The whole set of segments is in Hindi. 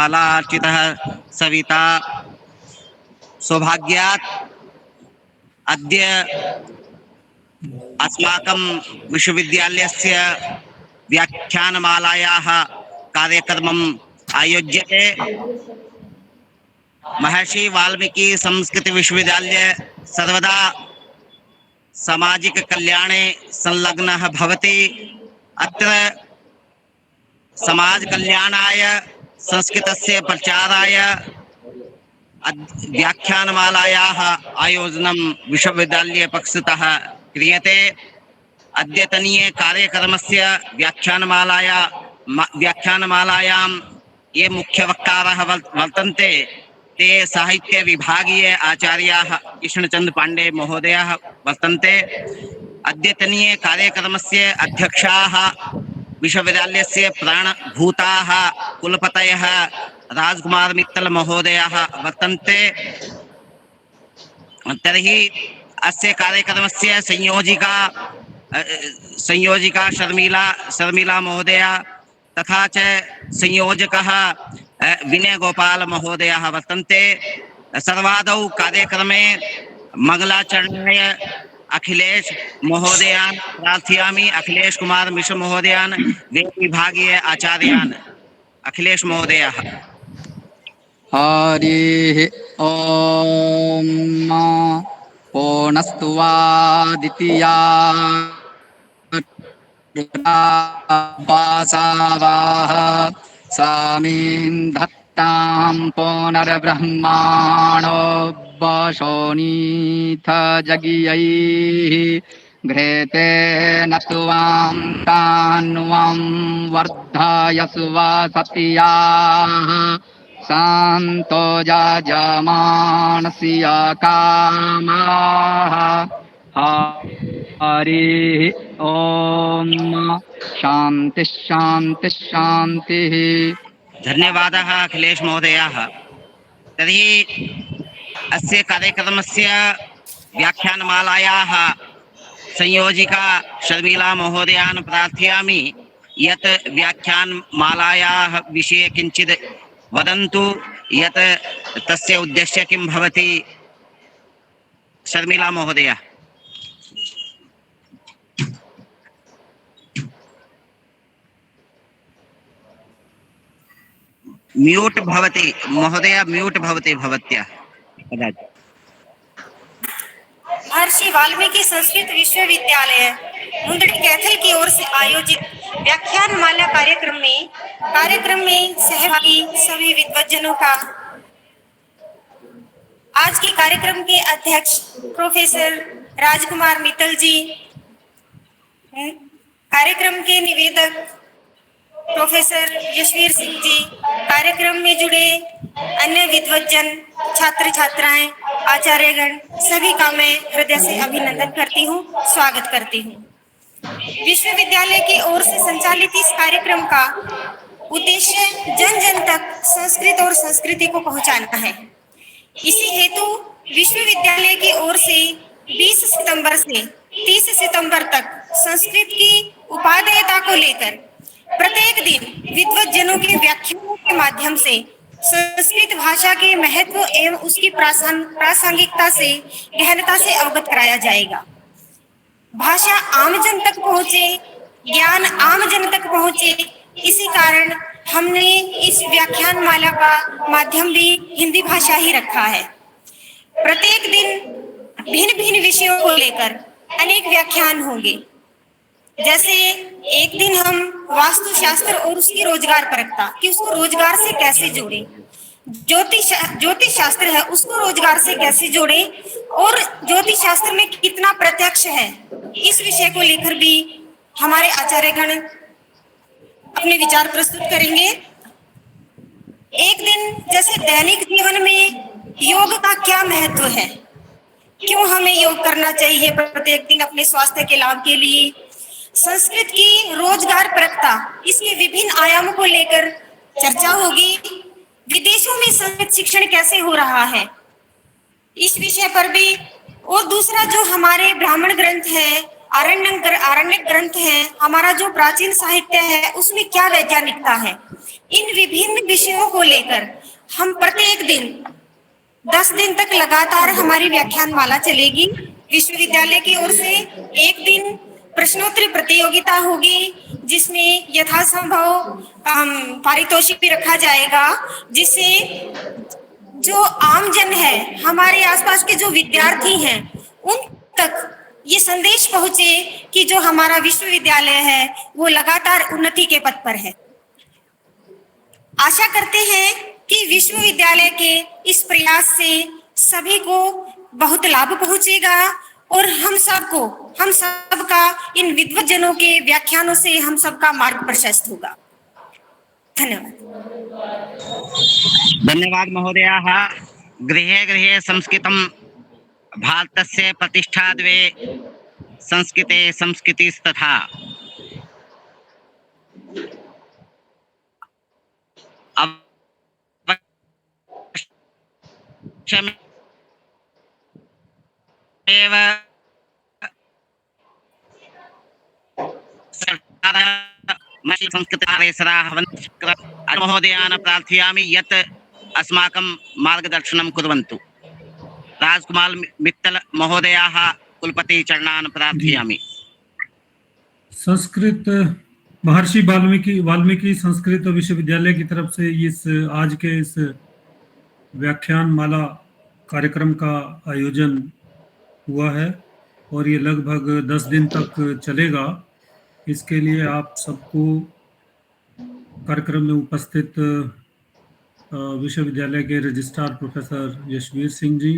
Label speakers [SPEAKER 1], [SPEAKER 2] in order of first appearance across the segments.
[SPEAKER 1] मालार्चितः सविता सौभाग्यात् अद्य अस्माकं विश्वविद्यालयस्य व्याख्यानमालायाः कार्यक्रमम् आयोज्यते। महर्षि वाल्मीकि संस्कृत विश्वविद्यालय सर्वदा सामाजिक कल्याणे संलग्नः भवति। अत्र समाज कल्याणाय संस्कृतस्य प्रचाराय व्याख्यानमालायाः आयोजनं विश्वविद्यालय पक्षतः क्रियते। अद्यतनीय कार्यक्रमस्य व्याख्यानमालायां ये मुख्यवक्तारः वर्तन्ते ते साहित्य विभागीय आचार्याः कृष्णचन्द्र पाण्डे महोदयाः वर्तन्ते। अद्यतनीय कार्यक्रमस्य अध्यक्षाः विश्वविद्यालयस्य प्राणभूताः कुलपतयः राजकुमार मित्तल महोदयाः वर्तन्ते। तर्हि अस्य कार्यक्रमस्य संयोजिका शर्मिला महोदया तथा च संयोजकः विनय गोपाल महोदयाः वर्तन्ते। सर्वादौ कार्यक्रमे मंगलाचरणाय अखिलेश महोदयान् प्रार्थयामि। अखिलेश कुमार मिश्र महोदयान्, वेद विभागीय आचार्यान्। अखिलेश महोदयः।
[SPEAKER 2] हरिः ॐ पूर्णस्तु वा द्वितीया वासावाः सामीं धत्तां पुनर्ब्रह्माणो वशोनीथ जगियैः घ्रेते न त्वां तान्वं वर्धयसु वा सत्याः शान्तो जायमानस्य कामाः। हरिः ॐ शान्ति शान्ति शान्तिः।
[SPEAKER 1] धन्यवादः अखिलेश महोदयाः। तर्हि अस्य कार्यक्रमस्य व्याख्यानमालायाः संयोजिका शर्मिला महोदयान् प्रार्थयामि यत् व्याख्यानमालायाः विषये किञ्चित् वदन्तु, यत् तस्य उद्देश्य किं भवति। शर्मिला महोदया। म्यूट भवति महोदया, म्यूट भवति भवत्या कदाचित्।
[SPEAKER 3] महर्षि वाल्मीकि संस्कृत विश्वविद्यालय मुंदड़ी कैथल की ओर से आयोजित व्याख्यानमाला कार्यक्रम में सहभागी सभी विद्वज्जनों का आज के कार्यक्रम के अध्यक्ष प्रोफेसर राजकुमार मित्तल जी, कार्यक्रम के निवेदक प्रोफेसर यशवीर सिंह जी, कार्यक्रम में जुड़े अन्य विद्वज्जन, छात्र छात्राएं, आचार्यगण, सभी का मैं हृदय से अभिनंदन करती हूँ, स्वागत करती हूँ। विश्वविद्यालय की ओर से संचालित इस कार्यक्रम का उद्देश्य जन जन तक संस्कृत और संस्कृति को पहुंचाना है। इसी हेतु विश्वविद्यालय की ओर से 20 सितंबर से 30 सितंबर तक संस्कृत की उपादेयता को लेकर प्रत्येक दिन विद्वज्जनों के व्याख्यानों के माध्यम से संस्कृत भाषा के महत्व एवं उसकी प्रासंगिकता से गहनता से अवगत कराया जाएगा। भाषा आम जन तक पहुंचे, ज्ञान आम जन तक पहुंचे, इसी कारण हमने इस व्याख्यान माला का माध्यम भी हिंदी भाषा ही रखा है। प्रत्येक दिन भिन्न भिन्न विषयों को लेकर अनेक व्याख्यान होंगे। जैसे एक दिन हम वास्तुशास्त्र और उसकी रोजगार परकता कि उसको रोजगार से कैसे जोड़े, ज्योतिष शास्त्र है उसको रोजगार से कैसे जोड़े, और ज्योतिष शास्त्र में कितना प्रत्यक्ष है, इस विषय को लेकर भी हमारे आचार्यगण अपने विचार प्रस्तुत करेंगे। एक दिन जैसे दैनिक जीवन में योग का क्या महत्व है, क्यों हमें योग करना चाहिए प्रत्येक दिन अपने स्वास्थ्य के लाभ के लिए, संस्कृत की रोजगार परकता, इसके विभिन्न आयामों को लेकर चर्चा होगी। विदेशों में संस्कृत शिक्षण कैसे हो रहा है, इस विषय पर भी, और दूसरा जो हमारे ब्राह्मण ग्रंथ है आरण्यक ग्रंथ है, हमारा जो प्राचीन साहित्य है, उसमें क्या वैज्ञानिकता है। इन विभिन्न विषयों को लेकर हम प्रत्येक दिन 10 दिन तक लगातार हमारी व्याख्यान माला चलेगी। विश्वविद्यालय की ओर से एक दिन प्रश्नोत्तरी प्रतियोगिता होगी, जिसमें यथासंभव पारितोषिक भी रखा जाएगा, जिससे जो आम जन है, हमारे आसपास के जो विद्यार्थी हैं, उन तक ये संदेश पहुंचे कि जो हमारा विश्वविद्यालय है वो लगातार उन्नति के पथ पर है। आशा करते हैं कि विश्वविद्यालय के इस प्रयास से सभी को बहुत लाभ पहुंचेगा और हम सबका इन विद्वज्जनों के व्याख्यानों से हम सबका मार्ग प्रशस्त होगा। धन्यवाद।
[SPEAKER 1] धन्यवाद महोदयाः। गृहे गृहे संस्कृतं भारतस्य प्रतिष्ठा द्वे संस्कृते संस्कृतिस्तथा। एव महोदयान् प्रार्थयामि यत् अस्माकं मार्गदर्शनं कुर्वन्तु। राजकुमार मित्तल महोदयाः कुलपति चरणान् प्रार्थयामि।
[SPEAKER 4] संस्कृत महर्षि वाल्मीकि संस्कृत विश्वविद्यालय की तरफ से इस आज के इस व्याख्यान माला कार्यक्रम का आयोजन हुआ है और ये लगभग 10 दिन तक चलेगा। इसके लिए आप सबको कार्यक्रम में उपस्थित विश्वविद्यालय के registrar professor Yashveer Singh ji,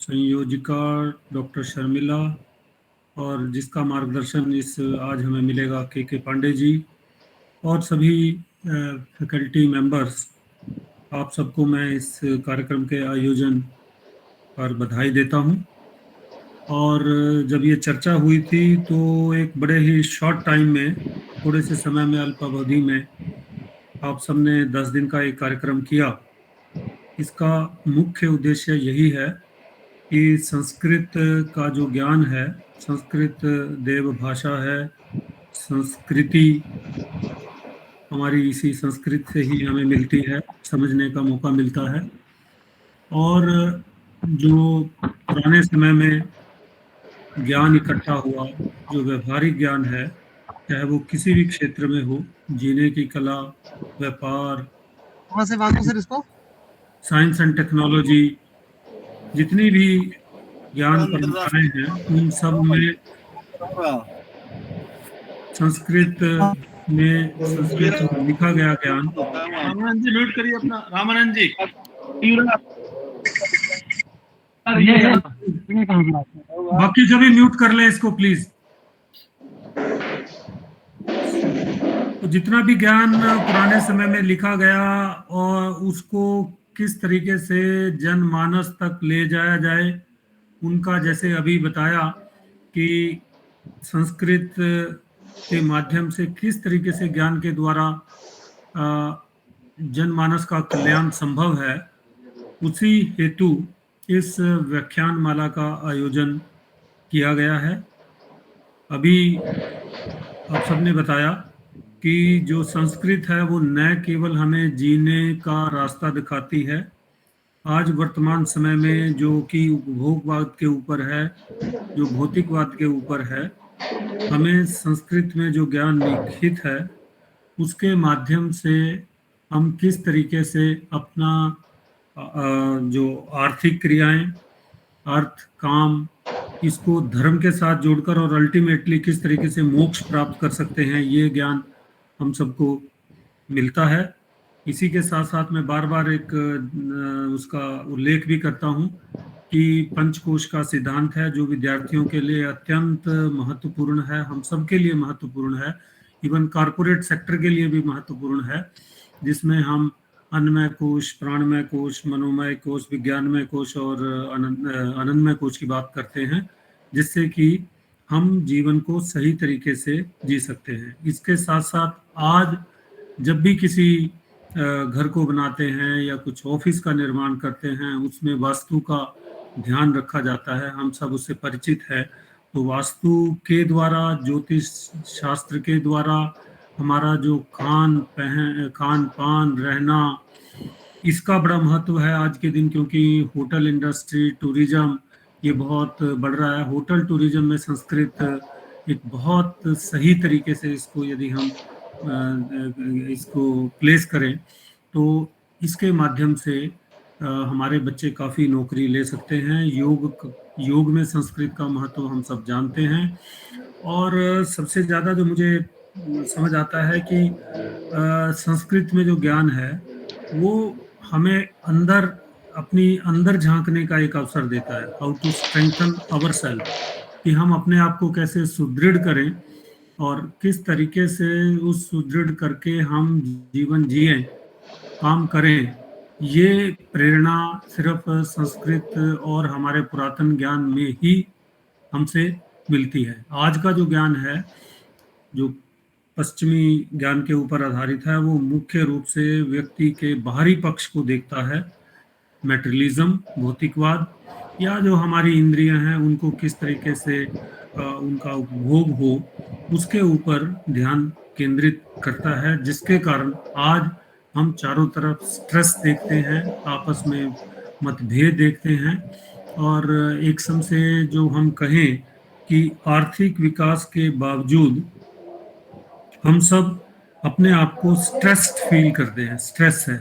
[SPEAKER 4] संयोजिका doctor Sharmila और जिसका मार्गदर्शन इस आज हमें मिलेगा के पांडे जी और सभी फैकल्टी मेंबर्स, आप सबको मैं इस कार्यक्रम के आयोजन पर बधाई देता हूं। और जब ये चर्चा हुई थी तो एक बड़े ही शॉर्ट टाइम में, थोड़े से समय में, अल्पावधि में आप सबने 10 दिन का एक कार्यक्रम किया। इसका मुख्य उद्देश्य यही है कि संस्कृत का जो ज्ञान है, संस्कृत देव भाषा है, संस्कृति हमारी इसी संस्कृत से ही हमें मिलती है, समझने का मौका मिलता है। और जो पुराने समय में ज्ञान इकट्ठा हुआ, जो व्यवहारिक ज्ञान है, चाहे वो किसी भी क्षेत्र में हो, जीने की कला, व्यापार, साइंस एंड टेक्नोलॉजी, जितनी भी ज्ञान परंपराएं हैं, उन सब में संस्कृत में लिखा गया ज्ञान।
[SPEAKER 5] रामानंद जी म्यूट करिए अपना, रामानंद जी।
[SPEAKER 4] बाकी सभी म्यूट कर ले इसको प्लीज। तो जितना भी ज्ञान पुराने समय में लिखा गया और उसको किस तरीके से जनमानस तक ले जाया जाए, उनका जैसे अभी बताया कि संस्कृत के माध्यम से किस तरीके से ज्ञान के द्वारा जनमानस का कल्याण संभव है, उसी हेतु इस व्याख्यान माला का आयोजन किया गया है। अभी आप सबने बताया कि जो संस्कृत है वो न केवल हमें जीने का रास्ता दिखाती है, आज वर्तमान समय में जो कि उपभोगवाद के ऊपर है, जो भौतिकवाद के ऊपर है, हमें संस्कृत में जो ज्ञान निहित है उसके माध्यम से हम किस तरीके से अपना जो आर्थिक क्रियाएं, अर्थ, काम, इसको धर्म के साथ जोड़कर और अल्टीमेटली किस तरीके से मोक्ष प्राप्त कर सकते हैं, ये ज्ञान हम सबको मिलता है। इसी के साथ साथ मैं बार बार एक उसका उल्लेख भी करता हूँ कि पंचकोश का सिद्धांत है, जो विद्यार्थियों के लिए अत्यंत महत्वपूर्ण है, हम सबके लिए महत्वपूर्ण है, इवन कॉरपोरेट सेक्टर के लिए भी महत्वपूर्ण है, जिसमें हम अन्नमय कोश, प्राणमय कोश, मनोमय कोश, विज्ञानमय कोश और आनंदमय कोश की बात करते हैं, जिससे कि हम जीवन को सही तरीके से जी सकते हैं। इसके साथ साथ आज जब भी किसी घर को बनाते हैं या कुछ ऑफिस का निर्माण करते हैं, उसमें वास्तु का ध्यान रखा जाता है, हम सब उससे परिचित है। तो वास्तु के द्वारा, ज्योतिष शास्त्र के द्वारा हमारा जो खान पान रहना, इसका बड़ा महत्व है आज के दिन, क्योंकि होटल इंडस्ट्री, टूरिज्म ये बहुत बढ़ रहा है। होटल टूरिज्म में संस्कृत एक बहुत सही तरीके से इसको यदि हम इसको प्लेस करें तो इसके माध्यम से हमारे बच्चे काफ़ी नौकरी ले सकते हैं। योग में संस्कृत का महत्व हम सब जानते हैं। और सबसे ज़्यादा जो मुझे समझ आता है कि संस्कृत में जो ज्ञान है वो हमें अपनी अंदर झांकने का एक अवसर देता है। How to strengthen our self, कि हम अपने आप को कैसे सुदृढ़ करें और किस तरीके से उस सुदृढ़ करके हम जीवन जिए, काम करें। ये प्रेरणा सिर्फ संस्कृत और हमारे पुरातन ज्ञान में ही हमसे मिलती है। आज का जो ज्ञान है, जो पश्चिमी ज्ञान के ऊपर आधारित है, वो मुख्य रूप से व्यक्ति के बाहरी पक्ष को देखता है। मैटेरियलिज्म, भौतिकवाद, या जो हमारी इंद्रियां हैं उनको किस तरीके से उनका उपभोग हो, उसके ऊपर ध्यान केंद्रित करता है, जिसके कारण आज हम चारों तरफ स्ट्रेस देखते हैं, आपस में मतभेद देखते हैं। और एक सम से जो हम कहें कि आर्थिक विकास के बावजूद हम सब अपने आप को स्ट्रेस्ड फील करते हैं। स्ट्रेस है,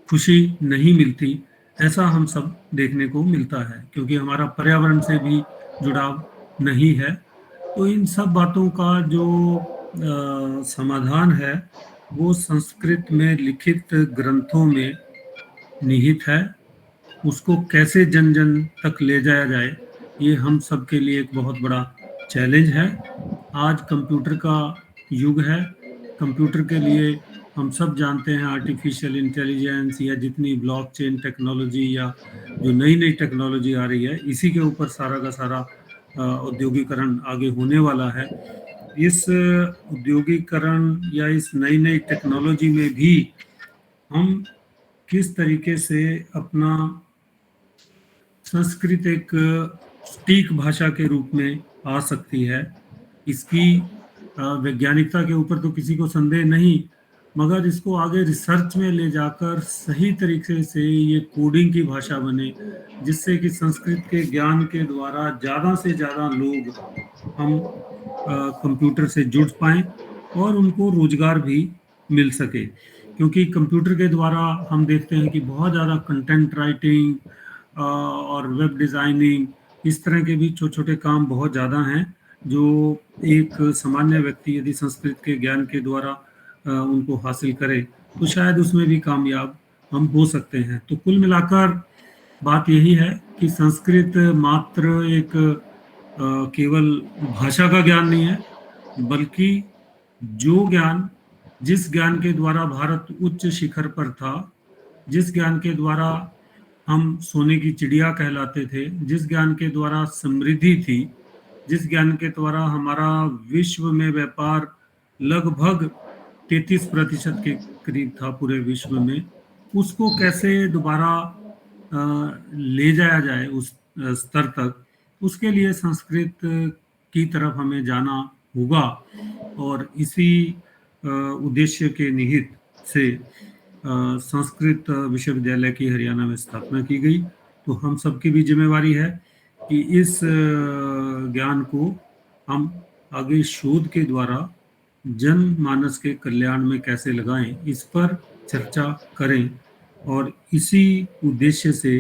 [SPEAKER 4] खुशी नहीं मिलती, ऐसा हम सब देखने को मिलता है, क्योंकि हमारा पर्यावरण से भी जुड़ाव नहीं है। तो इन सब बातों का जो समाधान है वो संस्कृत में लिखित ग्रंथों में निहित है। उसको कैसे जन जन तक ले जाया जाए, ये हम सब के लिए एक बहुत बड़ा चैलेंज है। आज कंप्यूटर का युग है। कंप्यूटर के लिए हम सब जानते हैं आर्टिफिशियल इंटेलिजेंस या जितनी ब्लॉकचेन टेक्नोलॉजी या जो नई नई टेक्नोलॉजी आ रही है, इसी के ऊपर सारा का सारा औद्योगिकरण आगे होने वाला है। इस औद्योगिकरण या इस नई नई टेक्नोलॉजी में भी हम किस तरीके से अपना संस्कृत एक सटीक भाषा के रूप में आ सकती है, इसकी वैज्ञानिकता के ऊपर तो किसी को संदेह नहीं, मगर इसको आगे रिसर्च में ले जाकर सही तरीके से ये कोडिंग की भाषा बने, जिससे कि संस्कृत के ज्ञान के द्वारा ज़्यादा से ज़्यादा लोग हम कंप्यूटर से जुड़ पाएँ और उनको रोजगार भी मिल सके। क्योंकि कंप्यूटर के द्वारा हम देखते हैं कि बहुत ज़्यादा कंटेंट राइटिंग और वेब डिज़ाइनिंग, इस तरह के भी छोटे छोटे काम बहुत ज़्यादा हैं, जो एक सामान्य व्यक्ति यदि संस्कृत के ज्ञान के द्वारा उनको हासिल करे तो शायद उसमें भी कामयाब हम हो सकते हैं। तो कुल मिलाकर बात यही है कि संस्कृत मात्र एक केवल भाषा का ज्ञान नहीं है, बल्कि जिस ज्ञान के द्वारा भारत उच्च शिखर पर था, जिस ज्ञान के द्वारा हम सोने की चिड़िया कहलाते थे, जिस ज्ञान के द्वारा समृद्धि थी, जिस ज्ञान के द्वारा हमारा विश्व में व्यापार लगभग 33% के करीब था पूरे विश्व में, उसको कैसे दोबारा ले जाया जाए उस स्तर तक, उसके लिए संस्कृत की तरफ हमें जाना होगा। और इसी उद्देश्य के निहित से संस्कृत विश्वविद्यालय की हरियाणा में स्थापना की गई। तो हम सबकी भी जिम्मेवारी है कि इस ज्ञान को हम आगे शोध के द्वारा जनमानस के कल्याण में कैसे लगाएं, इस पर चर्चा करें। और इसी उद्देश्य से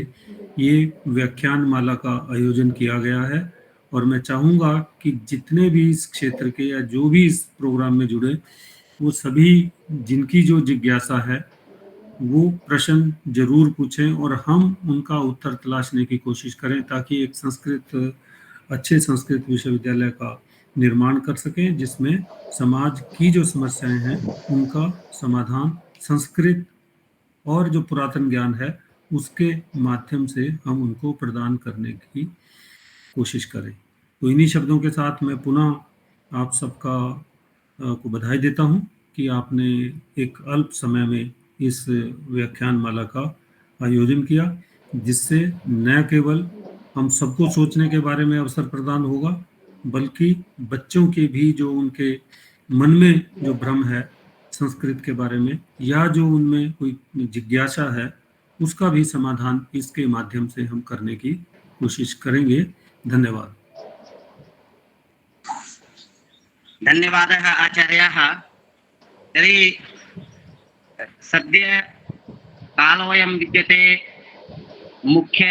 [SPEAKER 4] ये व्याख्यान माला का आयोजन किया गया है। और मैं चाहूँगा कि जितने भी इस क्षेत्र के या जो भी इस प्रोग्राम में जुड़े, वो सभी जिनकी जो जिज्ञासा है वो प्रश्न जरूर पूछें और हम उनका उत्तर तलाशने की कोशिश करें, ताकि एक अच्छे संस्कृत विश्वविद्यालय का निर्माण कर सकें, जिसमें समाज की जो समस्याएं हैं उनका समाधान संस्कृत और जो पुरातन ज्ञान है उसके माध्यम से हम उनको प्रदान करने की कोशिश करें। तो इन्हीं शब्दों के साथ मैं पुनः आप सबका को बधाई देता हूं कि आपने एक अल्प समय में इस व्याख्यान माला का आयोजन किया, जिससे न केवल हम सबको सोचने के बारे में अवसर प्रदान होगा, बल्कि बच्चों के भी जो उनके मन में जो भ्रम है संस्कृत के बारे में या जो उनमें कोई जिज्ञासा है उसका भी समाधान इसके माध्यम से हम करने की कोशिश करेंगे। धन्यवाद।
[SPEAKER 1] धन्यवादः आचार्याः। तर्हि सद्य कालोऽयं विद्यते मुख्य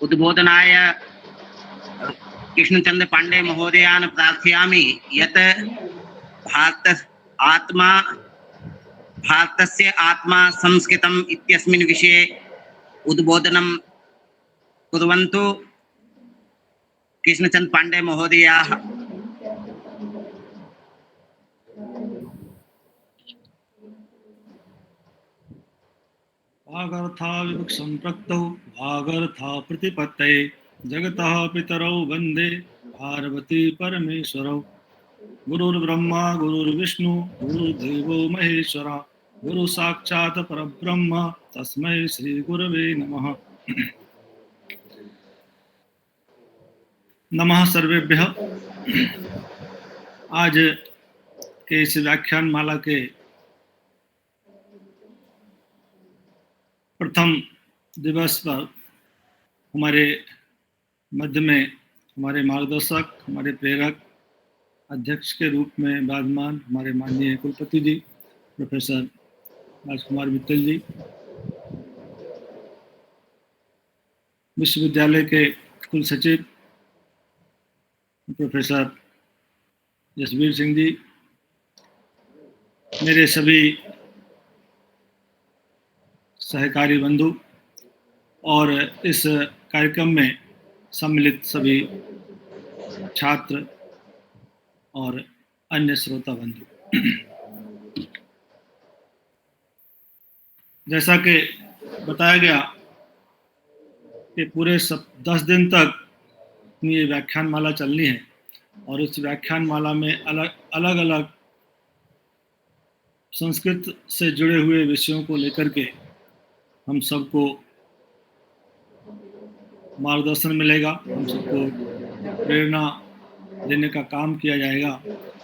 [SPEAKER 1] उद्बोधनाय कृष्णचन्द्र पाण्डे महोदयान् प्रार्थयामि यत् भारतस्य आत्मा संस्कृतम् इत्यस्मिन् विषये उद्बोधनं कुर्वन्तु। कृष्णचन्द्र पाण्डे महोदयाः।
[SPEAKER 5] भागर्था विवक्षं प्रक्तौ भागर्था प्रतिपत्तये जगतः पितरौ वन्दे पार्वती परमेश्वरौ। गुरुर्ब्रह्मा गुरुर्विष्णु गुरुर्देवो महेश्वरा गुरु साक्षात् परब्रह्म तस्मै श्री गुरवे नमः। नमः सर्वेभ्यः। आज के इस व्याख्यान माला के प्रथम दिवस पर हमारे मध्य में हमारे मार्गदर्शक, हमारे प्रेरक, अध्यक्ष के रूप में विराजमान हमारे माननीय कुलपति जी प्रोफेसर राजकुमार मित्तल जी, विश्वविद्यालय के कुल सचिव प्रोफेसर जसवीर सिंह जी, मेरे सभी सहकारी बंधु और इस कार्यक्रम में सम्मिलित सभी छात्र और अन्य श्रोता बंधु। जैसा कि बताया गया कि पूरे 10 दिन तक ये व्याख्यान माला चलनी है और इस व्याख्यान माला में अलग अलग संस्कृत से जुड़े हुए विषयों को लेकर के हम सबको मार्गदर्शन मिलेगा, हम सबको प्रेरणा देने का काम किया जाएगा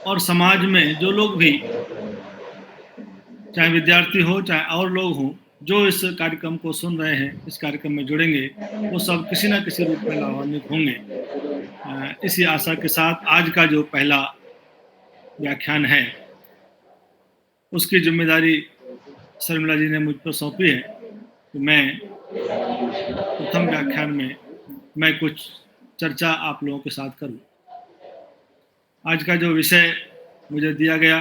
[SPEAKER 5] और समाज में जो लोग भी, चाहे विद्यार्थी हो चाहे और लोग हों, जो इस कार्यक्रम को सुन रहे हैं, इस कार्यक्रम में जुड़ेंगे, वो सब किसी न किसी रूप में लाभान्वित होंगे। इसी आशा के साथ आज का जो पहला व्याख्यान है उसकी जिम्मेदारी शर्मिला जी ने मुझ पर सौंपी है। तो मैं प्रथम व्याख्यान में मैं कुछ चर्चा आप लोगों के साथ करूं। आज का जो विषय मुझे दिया गया,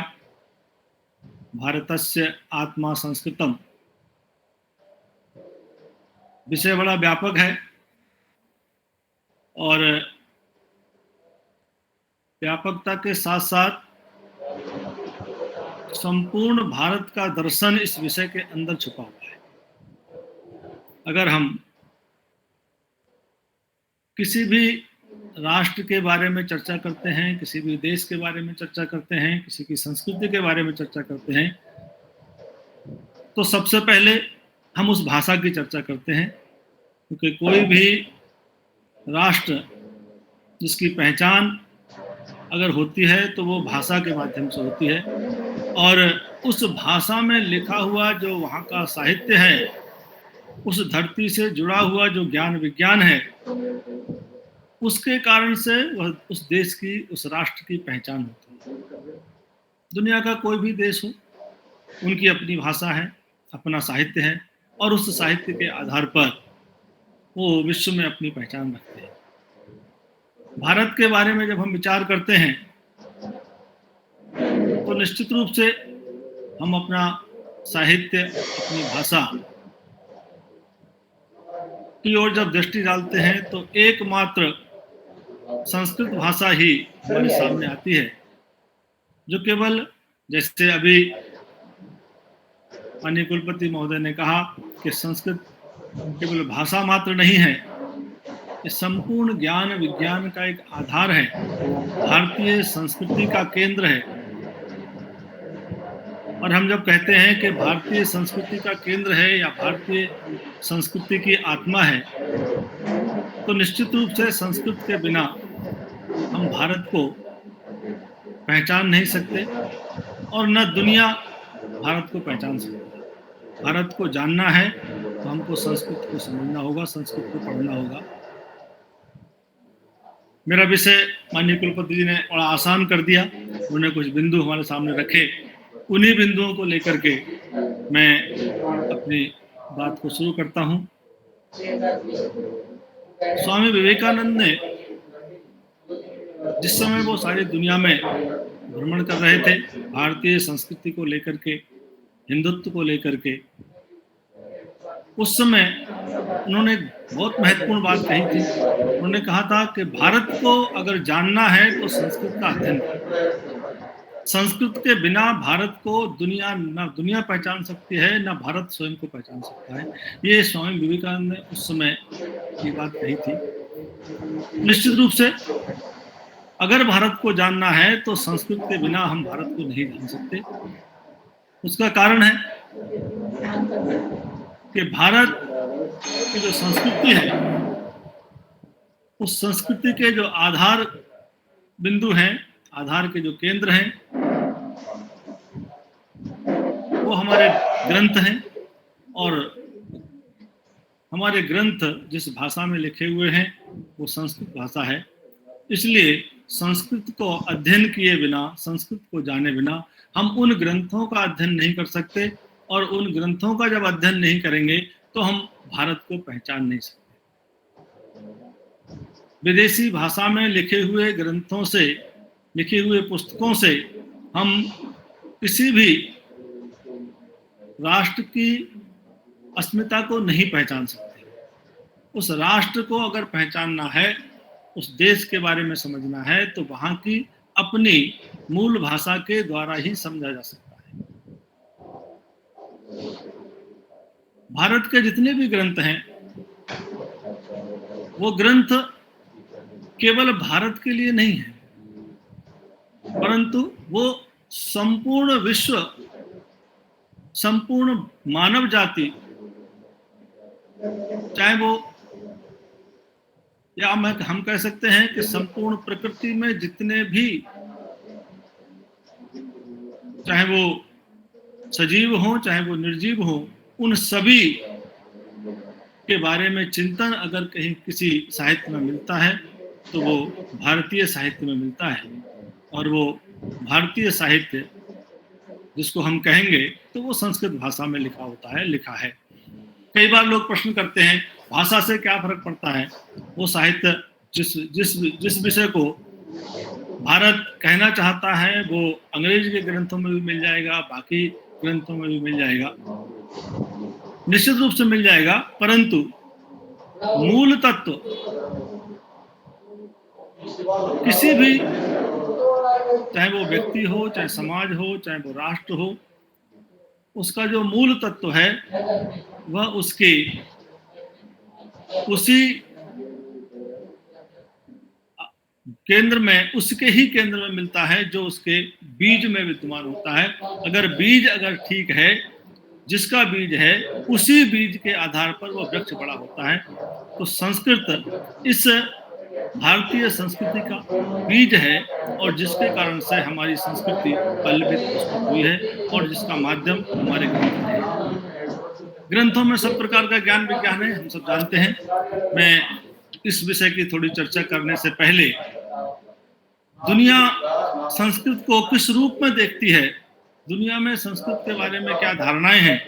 [SPEAKER 5] भारतस्य आत्मा संस्कृतम, विषय बड़ा व्यापक है और व्यापकता के साथ साथ संपूर्ण भारत का दर्शन इस विषय के अंदर छुपा हुआ है। अगर हम किसी भी राष्ट्र के बारे में चर्चा करते हैं, किसी भी देश के बारे में चर्चा करते हैं, किसी की संस्कृति के बारे में चर्चा करते हैं, तो सबसे पहले हम उस भाषा की चर्चा करते हैं, क्योंकि कोई भी राष्ट्र जिसकी पहचान अगर होती है तो वो भाषा के माध्यम से होती है और उस भाषा में लिखा हुआ जो वहाँ का साहित्य है, उस धरती से जुड़ा हुआ जो ज्ञान विज्ञान है, उसके कारण से वह उस देश की, उस राष्ट्र की पहचान होती है। दुनिया का कोई भी देश हो, उनकी अपनी भाषा है, अपना साहित्य है और उस साहित्य के आधार पर वो विश्व में अपनी पहचान रखते हैं। भारत के बारे में जब हम विचार करते हैं तो निश्चित रूप से हम अपना साहित्य, अपनी भाषा की ओर जब दृष्टि डालते हैं तो एकमात्र संस्कृत भाषा ही हमारे सामने आती है, जो केवल, जैसे अभी माननीय कुलपति महोदय ने कहा कि संस्कृत केवल भाषा मात्र नहीं है, ये संपूर्ण ज्ञान विज्ञान का एक आधार है, भारतीय संस्कृति का केंद्र है। और हम जब कहते हैं कि भारतीय संस्कृति का केंद्र है या भारतीय संस्कृति की आत्मा है, तो निश्चित रूप से संस्कृत के बिना हम भारत को पहचान नहीं सकते और न दुनिया भारत को पहचान सकती है। भारत को जानना है तो हमको संस्कृत को समझना होगा, संस्कृत को पढ़ना होगा। मेरा विषय माननीय कुलपति जी ने बड़ा आसान कर दिया, उन्होंने कुछ बिंदु हमारे सामने रखे, उन्हीं बिंदुओं को लेकर के मैं अपनी बात को शुरू करता हूं। स्वामी विवेकानंद ने जिस समय वो सारी दुनिया में भ्रमण कर रहे थे, भारतीय संस्कृति को लेकर के, हिंदुत्व को लेकर के, उस समय उन्होंने बहुत महत्वपूर्ण बात कही थी। उन्होंने कहा था कि भारत को अगर जानना है तो संस्कृत का अध्ययन करें। संस्कृत के बिना भारत को दुनिया पहचान सकती है, ना भारत स्वयं को पहचान सकता है। ये स्वामी विवेकानंद ने उस समय ये बात कही थी। निश्चित रूप से अगर भारत को जानना है तो संस्कृत के बिना हम भारत को नहीं जान सकते। उसका कारण है कि भारत की जो संस्कृति है, उस संस्कृति के जो आधार बिंदु हैं, आधार के जो केंद्र हैं, वो हमारे ग्रंथ हैं और हमारे ग्रंथ जिस भाषा में लिखे हुए हैं वो संस्कृत भाषा है। इसलिए संस्कृत को अध्ययन किए बिना, संस्कृत को जाने बिना हम उन ग्रंथों का अध्ययन नहीं कर सकते, और उन ग्रंथों का जब अध्ययन नहीं करेंगे तो हम भारत को पहचान नहीं सकते। विदेशी भाषा में लिखे हुए ग्रंथों से, लिखे हुए पुस्तकों से हम किसी भी राष्ट्र की अस्मिता को नहीं पहचान सकते। उस राष्ट्र को अगर पहचानना है, उस देश के बारे में समझना है, तो वहां की अपनी मूल भाषा के द्वारा ही समझा जा सकता है। भारत के जितने भी ग्रंथ हैं, वो ग्रंथ केवल भारत के लिए नहीं है, परंतु वो संपूर्ण विश्व, संपूर्ण मानव जाति, चाहे वो, या हम कह सकते हैं कि संपूर्ण प्रकृति में जितने भी, चाहे वो सजीव हो चाहे वो निर्जीव हो, उन सभी के बारे में चिंतन अगर कहीं किसी साहित्य में मिलता है तो वो भारतीय साहित्य में मिलता है। और वो भारतीय साहित्य जिसको हम कहेंगे तो वो संस्कृत भाषा में लिखा है। कई बार लोग प्रश्न करते हैं भाषा से क्या फर्क पड़ता है। वो साहित्य जिस विषय को भारत कहना चाहता है वो अंग्रेजी के ग्रंथों में भी मिल जाएगा, बाकी ग्रंथों में भी मिल जाएगा, निश्चित रूप से मिल जाएगा, परंतु मूल तत्व किसी भी, चाहे वो व्यक्ति हो, चाहे समाज हो, चाहे वो राष्ट्र हो, उसका जो मूल तत्व है वह उसी केंद्र में, उसके ही केंद्र में मिलता है जो उसके बीज में विद्यमान होता है। अगर बीज ठीक है, जिसका बीज है, उसी बीज के आधार पर वह वृक्ष बड़ा होता है। तो संस्कृत इस भारतीय संस्कृति का बीज है और जिसके कारण से हमारी संस्कृति पल्लवित पुष्पित हुई है और जिसका माध्यम हमारे ग्रंथ है। ग्रंथों में सब प्रकार का ज्ञान विज्ञान है, हम सब जानते हैं। मैं इस विषय की थोड़ी चर्चा करने से पहले दुनिया संस्कृत को किस रूप में देखती है, दुनिया में संस्कृत के बारे में क्या धारणाएं हैं,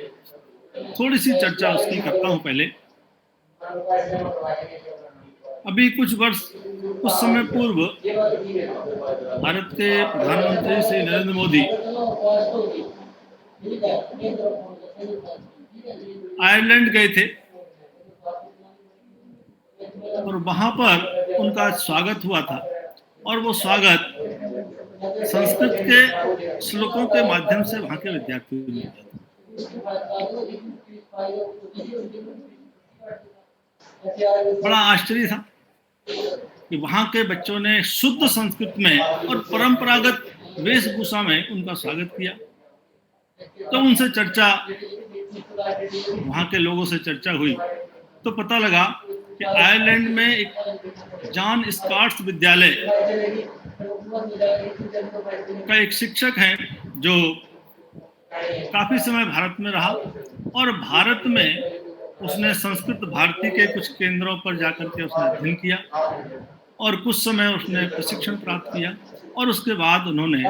[SPEAKER 5] थोड़ी सी चर्चा उसकी करता हूं। पहले अभी कुछ समय पूर्व भारत के प्रधानमंत्री श्री नरेंद्र मोदी आयरलैंड गए थे और वहां पर उनका स्वागत हुआ था और वो स्वागत संस्कृत के श्लोकों के माध्यम से वहां के विद्यार्थियों ने किया। बड़ा आश्चर्य था कि वहां के बच्चों ने शुद्ध संस्कृत में और परंपरागत वेशभूषा में उनका स्वागत किया। तो उनसे चर्चा, वहां के लोगों से चर्चा हुई तो पता लगा कि आयरलैंड में एक जॉन स्कॉट्स विद्यालय का एक शिक्षक है जो काफी समय भारत में रहा और भारत में उसने संस्कृत भारती के कुछ केंद्रों पर जाकर के उसने अध्ययन किया और कुछ समय उसने प्रशिक्षण प्राप्त किया और उसके बाद उन्होंने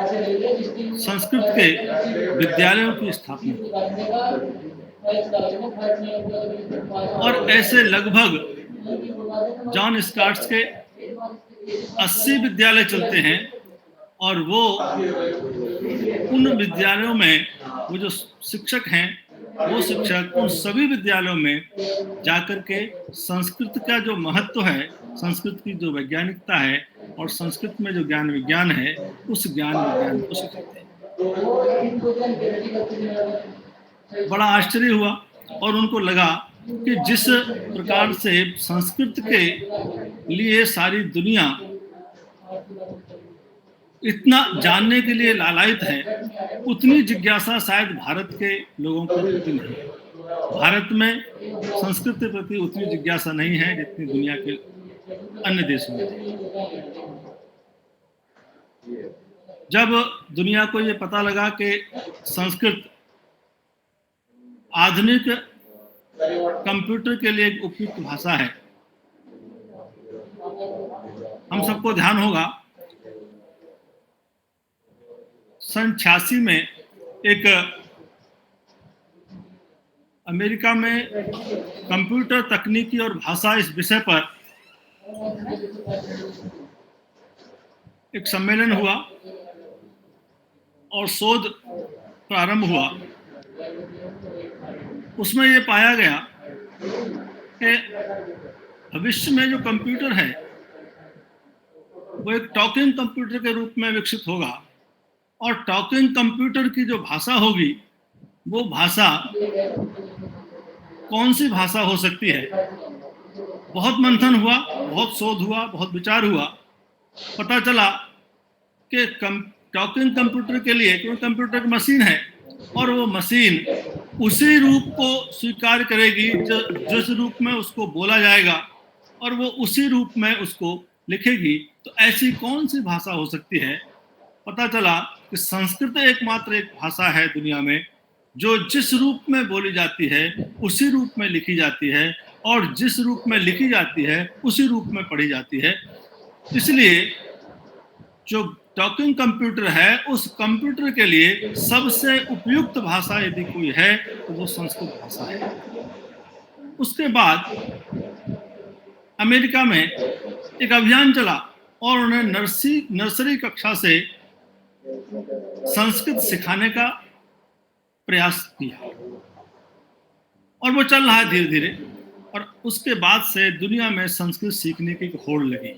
[SPEAKER 5] संस्कृत के विद्यालयों की स्थापना की और ऐसे लगभग जॉन स्कॉट्स के 80 विद्यालय चलते हैं और वो उन विद्यालयों में वो जो शिक्षक हैं वो शिक्षक उन सभी विद्यालयों में जाकर के संस्कृत का जो महत्व है, संस्कृत की जो वैज्ञानिकता है और संस्कृत में जो ज्ञान विज्ञान है उस ज्ञान विज्ञान को सिखाते हैं। बड़ा आश्चर्य हुआ और उनको लगा कि जिस प्रकार से संस्कृत के लिए सारी दुनिया इतना जानने के लिए लालायित है उतनी जिज्ञासा शायद भारत के लोगों को होती नहीं। भारत में संस्कृत के प्रति उतनी जिज्ञासा नहीं है जितनी दुनिया के अन्य देशों में है। जब दुनिया को ये पता लगा कि संस्कृत आधुनिक कंप्यूटर के लिए एक उपयुक्त भाषा है, हम सबको ध्यान होगा सन 86 में एक अमेरिका में कंप्यूटर तकनीकी और भाषा इस विषय पर एक सम्मेलन हुआ और शोध प्रारंभ हुआ। उसमें यह पाया गया कि भविष्य में जो कंप्यूटर है वो एक टॉकिंग कंप्यूटर के रूप में विकसित होगा और टॉकिंग कंप्यूटर की जो भाषा होगी वो भाषा कौन सी भाषा हो सकती है। बहुत मंथन हुआ, बहुत शोध हुआ, बहुत विचार हुआ। पता चला कि टॉकिंग कंप्यूटर के लिए, क्योंकि कंप्यूटर एक मशीन है और वो मशीन उसी रूप को स्वीकार करेगी जिस रूप में उसको बोला जाएगा और वो उसी रूप में उसको लिखेगी। तो ऐसी कौन सी भाषा हो सकती है। पता चला कि संस्कृत एकमात्र एक भाषा है दुनिया में जो जिस रूप में बोली जाती है उसी रूप में लिखी जाती है और जिस रूप में लिखी जाती है उसी रूप में पढ़ी जाती है। इसलिए जो टॉकिंग कंप्यूटर है उस कंप्यूटर के लिए सबसे उपयुक्त भाषा यदि कोई है तो वो संस्कृत भाषा है। उसके बाद अमेरिका में एक अभियान चला और उन्हें नर्सरी कक्षा से संस्कृत सिखाने का प्रयास किया और वो चल रहा है धीरे धीरे। और उसके बाद से दुनिया में संस्कृत सीखने की होड़ लगी।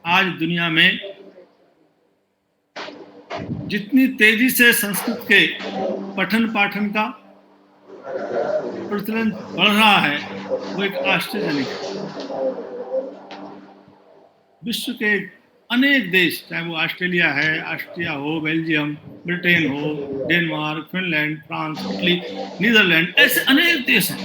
[SPEAKER 5] आज दुनिया में जितनी तेजी से संस्कृत के पठन पाठन का प्रचलन बढ़ रहा है वो एक आश्चर्यजनक है। विश्व के अनेक देश, चाहे वो ऑस्ट्रेलिया है, ऑस्ट्रिया हो, बेल्जियम, ब्रिटेन हो, Denmark, Finland, France, Italy, Netherlands, ऐसे अनेक देश हैं।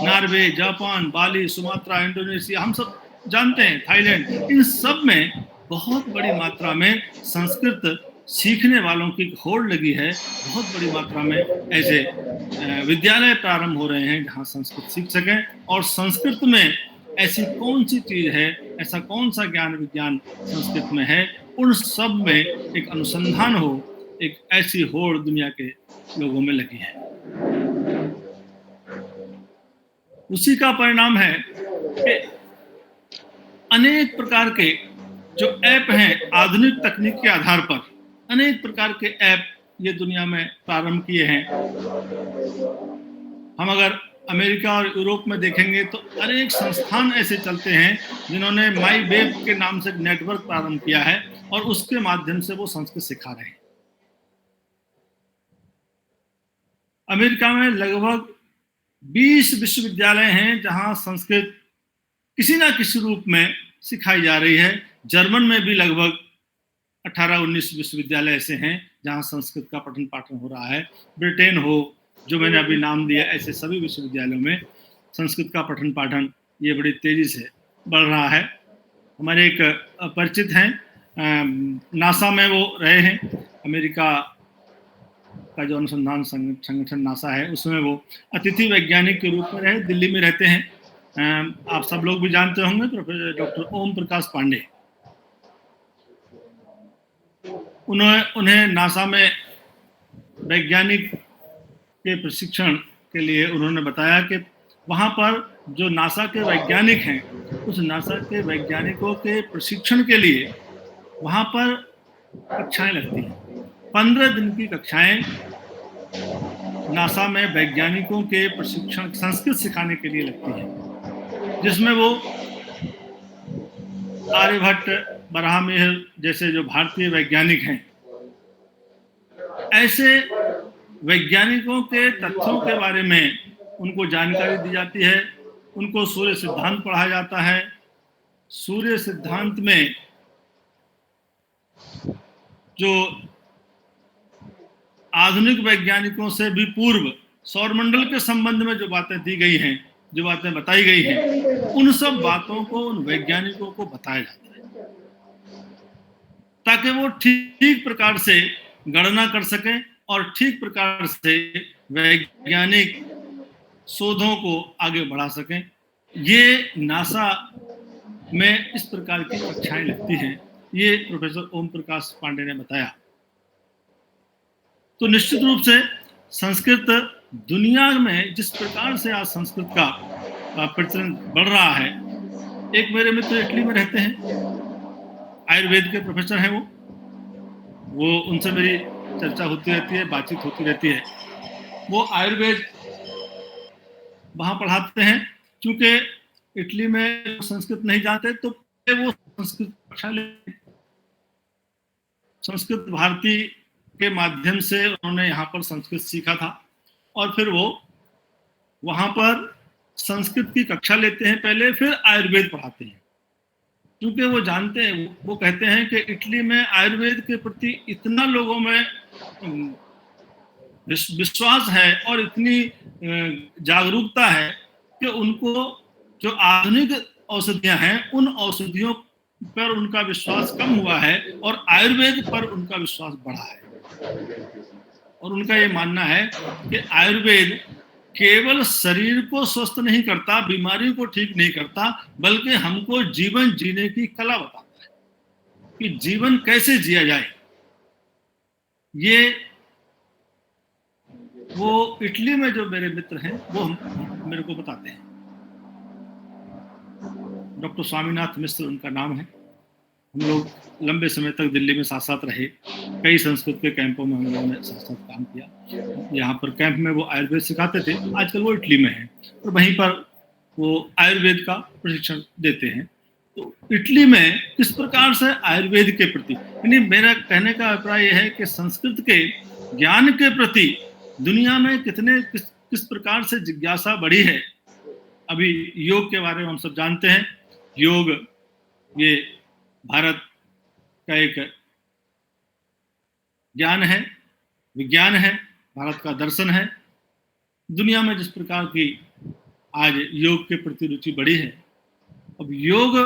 [SPEAKER 5] Norway, Japan, Bali, Sumatra, Indonesia, हम सब जानते हैं, थाईलैंड, इन सब में बहुत बड़ी मात्रा में संस्कृत सीखने वालों की होड़ लगी है। बहुत बड़ी मात्रा में ऐसे विद्यालय प्रारंभ हो रहे हैं जहां संस्कृत सीख सकें। और संस्कृत में ऐसी कौन सी चीज है, ऐसा कौन सा ज्ञान विज्ञान संस्कृत में है, उन सब में एक अनुसंधान हो, एक ऐसी होड़ दुनिया के लोगों में लगी है। उसी का परिणाम है कि अनेक प्रकार के जो ऐप हैं आधुनिक तकनीक के आधार पर, अनेक प्रकार के ऐप ये दुनिया में प्रारंभ किए हैं। हम अगर अमेरिका और यूरोप में देखेंगे तो अनेक संस्थान ऐसे चलते हैं जिन्होंने माई वेब के नाम से नेटवर्क प्रारंभ किया है और उसके माध्यम से वो संस्कृत सिखा रहे हैं। अमेरिका में लगभग 20 विश्वविद्यालय हैं जहां संस्कृत किसी ना किसी रूप में सिखाई जा रही है। जर्मन में भी लगभग 18-19 विश्वविद्यालय ऐसे हैं जहां संस्कृत का पठन पाठन हो रहा है। ब्रिटेन हो, जो मैंने अभी नाम दिया, ऐसे सभी विश्वविद्यालयों में संस्कृत का पठन पाठन ये बड़ी तेजी से बढ़ रहा है। हमारे एक परिचित हैं, नासा में वो रहे हैं, अमेरिका का जो अनुसंधान संगठन नासा है उसमें वो अतिथि वैज्ञानिक के रूप में रहे, दिल्ली में रहते हैं। आप सब लोग भी जानते होंगे प्रोफेसर डॉक्टर ओम प्रकाश पांडे। उन्हें नासा में वैज्ञानिक के प्रशिक्षण के लिए उन्होंने बताया कि वहाँ पर जो नासा के वैज्ञानिक हैं, उस नासा के वैज्ञानिकों के प्रशिक्षण के लिए वहाँ पर कक्षाएं लगती हैं। 15 दिन की कक्षाएं नासा में वैज्ञानिकों के प्रशिक्षण संस्कृत सिखाने के लिए लगती हैं, जिसमें वो आर्यभट्ट, बराहमिहिर जैसे जो भारतीय वैज्ञानिक हैं, ऐसे वैज्ञानिकों के तथ्यों के बारे में उनको जानकारी दी जाती है। उनको सूर्य सिद्धांत पढ़ाया जाता है। सूर्य सिद्धांत में जो आधुनिक वैज्ञानिकों से भी पूर्व सौरमंडल के संबंध में जो बातें दी गई हैं, जो बातें बताई गई हैं, उन सब बातों को उन वैज्ञानिकों को बताया जाता है ताकि वो ठीक प्रकार से गणना कर सकें और ठीक प्रकार से वैज्ञानिक शोधों को आगे बढ़ा सकें। ये नासा में इस प्रकार की कक्षाएं लगती हैं, ये प्रोफेसर ओम प्रकाश पांडे ने बताया। तो निश्चित रूप से संस्कृत दुनिया में जिस प्रकार से आज संस्कृत का प्रचलन बढ़ रहा है, एक मेरे मित्र इटली में रहते हैं, आयुर्वेद के प्रोफेसर हैं वो उनसे मेरी चर्चा होती रहती है, बातचीत होती रहती है। वो आयुर्वेद वहाँ पढ़ाते हैं। क्योंकि इटली में संस्कृत नहीं जानते तो वो संस्कृत कक्षा ले, संस्कृत भारती के माध्यम से उन्होंने यहाँ पर संस्कृत सीखा था और फिर वो वहाँ पर संस्कृत की कक्षा लेते हैं पहले, फिर आयुर्वेद पढ़ाते हैं। क्योंकि वो जानते हैं, वो कहते हैं कि इटली में आयुर्वेद के प्रति इतना लोगों में विश्वास है और इतनी जागरूकता है कि उनको जो आधुनिक औषधियां हैं उन औषधियों पर उनका विश्वास कम हुआ है और आयुर्वेद पर उनका विश्वास बढ़ा है। और उनका ये मानना है कि आयुर्वेद केवल शरीर को स्वस्थ नहीं करता, बीमारी को ठीक नहीं करता, बल्कि हमको जीवन जीने की कला बताता है कि जीवन कैसे जिया जाए। ये वो इटली में जो मेरे मित्र हैं वो मेरे को बताते हैं। डॉक्टर स्वामीनाथ मिश्र उनका नाम है। हम लोग लंबे समय तक दिल्ली में साथ साथ रहे, कई संस्कृत के कैंपों में हम लोगों ने साथ साथ काम किया। यहाँ पर कैंप में वो आयुर्वेद सिखाते थे, आजकल वो इटली में है और वहीं पर वो आयुर्वेद का प्रशिक्षण देते हैं। तो इटली में किस प्रकार से आयुर्वेद के प्रति, यानी मेरा कहने का अभिप्राय यह है कि संस्कृत के ज्ञान के प्रति दुनिया में किस प्रकार से जिज्ञासा बढ़ी है। अभी योग के बारे में हम सब जानते हैं। योग ये भारत का एक ज्ञान है, विज्ञान है, भारत का दर्शन है। दुनिया में जिस प्रकार की आज योग के प्रति रुचि बढ़ी है, अब योग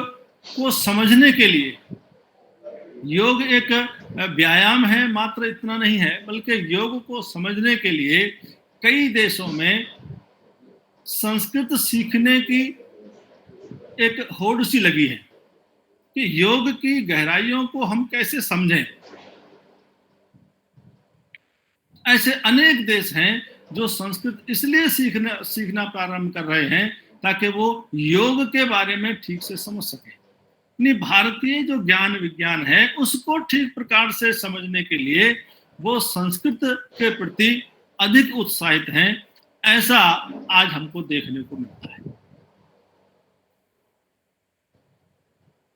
[SPEAKER 5] को समझने के लिए, योग एक व्यायाम है मात्र इतना नहीं है, बल्कि योग को समझने के लिए कई देशों में संस्कृत सीखने की एक होड़ सी लगी है कि योग की गहराइयों को हम कैसे समझें। ऐसे अनेक देश हैं जो संस्कृत इसलिए सीखना प्रारंभ कर रहे हैं ताकि वो योग के बारे में ठीक से समझ सकें। भारतीय जो ज्ञान विज्ञान है उसको ठीक प्रकार से समझने के लिए वो संस्कृत के प्रति अधिक उत्साहित हैं, ऐसा आज हमको देखने को मिलता है।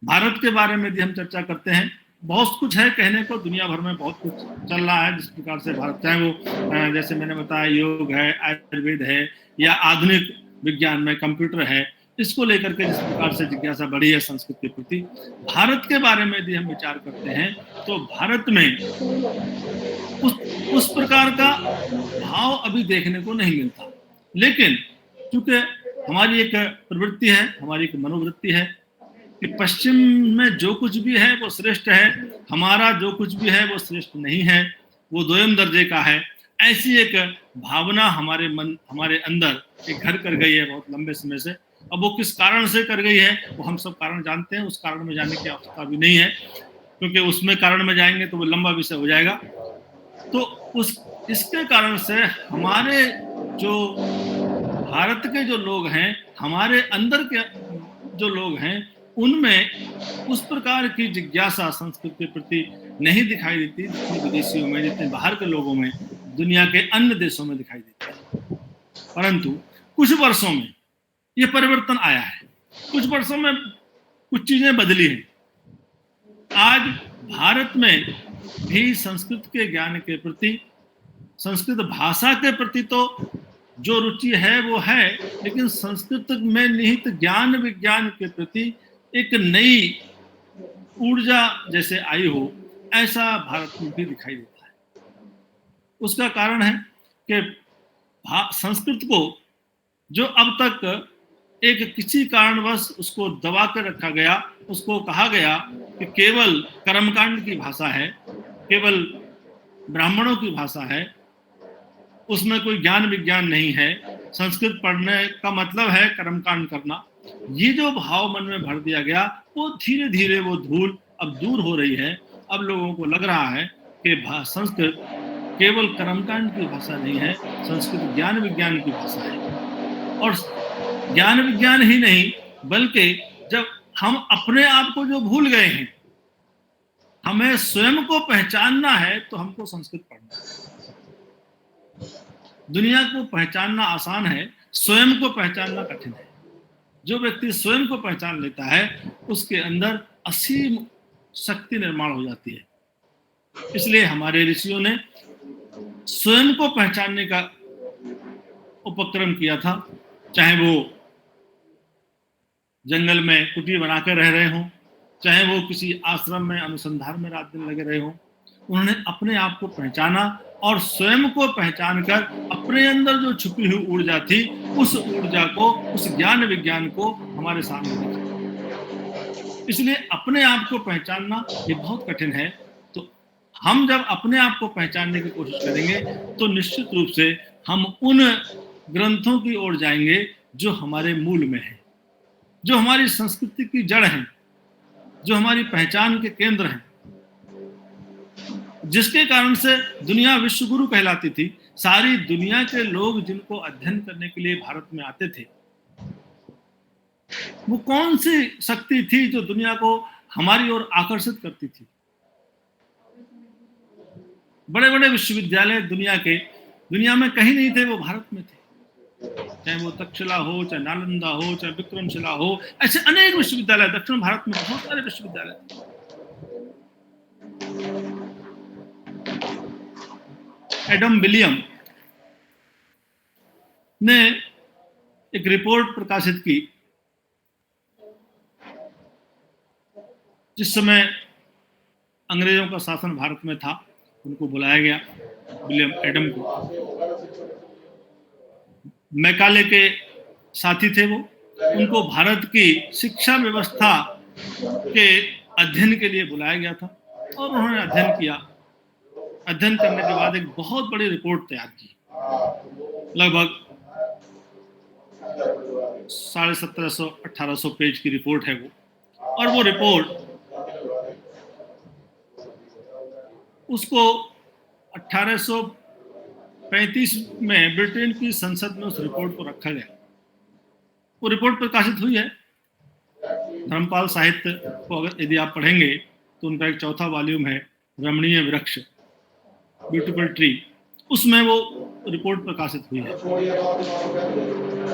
[SPEAKER 5] भारत के बारे में भी हम चर्चा करते हैं, बहुत कुछ है कहने को, दुनिया भर में बहुत कुछ चल रहा है जिस प्रकार से भारत, चाहे वो जैसे मैंने बताया योग है, आयुर्वेद है, या आधुनिक विज्ञान में कंप्यूटर है, इसको लेकर के जिस प्रकार से जिज्ञासा बढ़ी है संस्कृत के प्रति। भारत के बारे में भी हम विचार करते हैं तो भारत में उस प्रकार का भाव अभी देखने को नहीं मिलता। लेकिन क्योंकि हमारी एक प्रवृत्ति है, हमारी एक मनोवृत्ति है कि पश्चिम में जो कुछ भी है वो श्रेष्ठ है, हमारा जो कुछ भी है वो श्रेष्ठ नहीं है, वो दोयम दर्जे का है। ऐसी एक भावना हमारे अंदर एक घर कर गई है बहुत लंबे समय से। अब वो किस कारण से कर गई है वो हम सब कारण जानते हैं, उस कारण में जाने की आवश्यकता भी नहीं है, क्योंकि उसमें कारण में जाएंगे तो वो लंबा विषय हो जाएगा। तो इसके कारण से हमारे जो भारत के जो लोग हैं, हमारे अंदर के जो लोग हैं, उनमें उस प्रकार की जिज्ञासा संस्कृत के प्रति नहीं दिखाई देती जितनी विदेशियों में, जितने बाहर के लोगों में, दुनिया के अन्य देशों में दिखाई देती है। परंतु कुछ वर्षों में ये परिवर्तन आया है, कुछ वर्षों में कुछ चीजें बदली हैं। आज भारत में भी संस्कृत के ज्ञान के प्रति, संस्कृत भाषा के प्रति तो जो रुचि है वो है, लेकिन संस्कृत में निहित ज्ञान विज्ञान के प्रति एक नई ऊर्जा जैसे आई हो, ऐसा भारत में भी दिखाई देता है। उसका कारण है कि संस्कृत को जो अब तक एक किसी कारणवश उसको दबा कर रखा गया, उसको कहा गया कि केवल कर्मकांड की भाषा है, केवल ब्राह्मणों की भाषा है, उसमें कोई ज्ञान विज्ञान नहीं है, संस्कृत पढ़ने का मतलब है कर्मकांड करना। ये जो भाव मन में भर दिया गया, वो धीरे धीरे वो धूल अब दूर हो रही है। अब लोगों को लग रहा है कि संस्कृत केवल कर्मकांड की भाषा नहीं है, संस्कृत ज्ञान विज्ञान की भाषा है। और ज्ञान विज्ञान ही नहीं, बल्कि जब हम अपने आप को जो भूल गए हैं, हमें स्वयं को पहचानना है, तो हमको संस्कृत पढ़ना है। दुनिया को पहचानना आसान है, स्वयं को पहचानना कठिन है। जो व्यक्ति स्वयं को पहचान लेता है, उसके अंदर असीम शक्ति निर्माण हो जाती है। इसलिए हमारे ऋषियों ने स्वयं को पहचानने का उपक्रम किया था, चाहे वो जंगल में कुटीर बनाकर रह रहे हों, चाहे वो किसी आश्रम में अनुसंधान में रात दिन लगे रहे हों। उन्होंने अपने आप को पहचाना और स्वयं को पहचान कर अपने अंदर जो छुपी हुई ऊर्जा थी, उस ऊर्जा को, उस ज्ञान विज्ञान को हमारे सामने दिखाया। इसलिए अपने आप को पहचानना ये बहुत कठिन है। तो हम जब अपने आप को पहचानने की कोशिश करेंगे तो निश्चित रूप से हम उन ग्रंथों की ओर जाएंगे जो हमारे मूल में है, जो हमारी संस्कृति की जड़ है, जो हमारी पहचान के केंद्र हैं, जिसके कारण से दुनिया विश्व गुरु कहलाती थी। सारी दुनिया के लोग जिनको अध्ययन करने के लिए भारत में आते थे, वो कौन सी शक्ति थी जो दुनिया को हमारी ओर आकर्षित करती थी? बड़े बड़े विश्वविद्यालय दुनिया में कहीं नहीं थे, वो भारत में थे। चाहे वो तक्षशिला हो, चाहे नालंदा हो, चाहे विक्रमशिला हो, ऐसे अनेक विश्वविद्यालय दक्षिण भारत में, बहुत सारे विश्वविद्यालय थे। एडम विलियम ने एक रिपोर्ट प्रकाशित की, जिस समय अंग्रेजों का शासन भारत में था। उनको बुलाया गया, विलियम एडम को। मैकाले के साथी थे वो। उनको भारत की शिक्षा व्यवस्था के अध्ययन के लिए बुलाया गया था और उन्होंने अध्ययन किया। अध्ययन करने के बाद एक बहुत बड़ी रिपोर्ट तैयार की, लगभग 1750-1800 पेज की रिपोर्ट है वो। और वो रिपोर्ट उसको 1835 में ब्रिटेन की संसद में उस रिपोर्ट को रखा गया। वो रिपोर्ट प्रकाशित हुई है। धर्मपाल साहित्य को अगर यदि आप पढ़ेंगे तो उनका एक चौथा वॉल्यूम है, रमणीय वृक्ष, ब्यूटीफुल ट्री, उसमें वो रिपोर्ट प्रकाशित हुई है।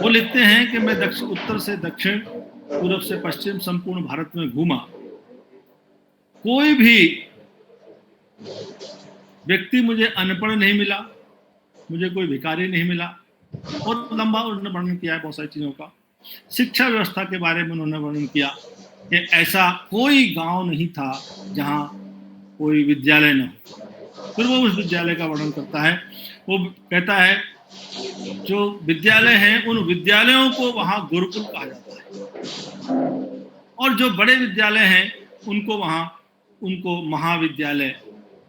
[SPEAKER 5] वो लिखते हैं कि मैं उत्तर से दक्षिण, पूर्व से पश्चिम संपूर्ण भारत में घूमा, कोई भी व्यक्ति मुझे अनपढ़ नहीं मिला, मुझे कोई भिखारी नहीं मिला। और लंबा उन्होंने वर्णन किया है बहुत सारी चीजों का। शिक्षा व्यवस्था के बारे में उन्होंने वर्णन किया कि ऐसा कोई गांव नहीं था जहां कोई विद्यालय न हो। फिर वो उस विद्यालय का वर्णन करता है। वो कहता है जो विद्यालय हैं उन विद्यालयों को वहां गुरुकुल कहा जाता है, और जो बड़े विद्यालय हैं उनको महाविद्यालय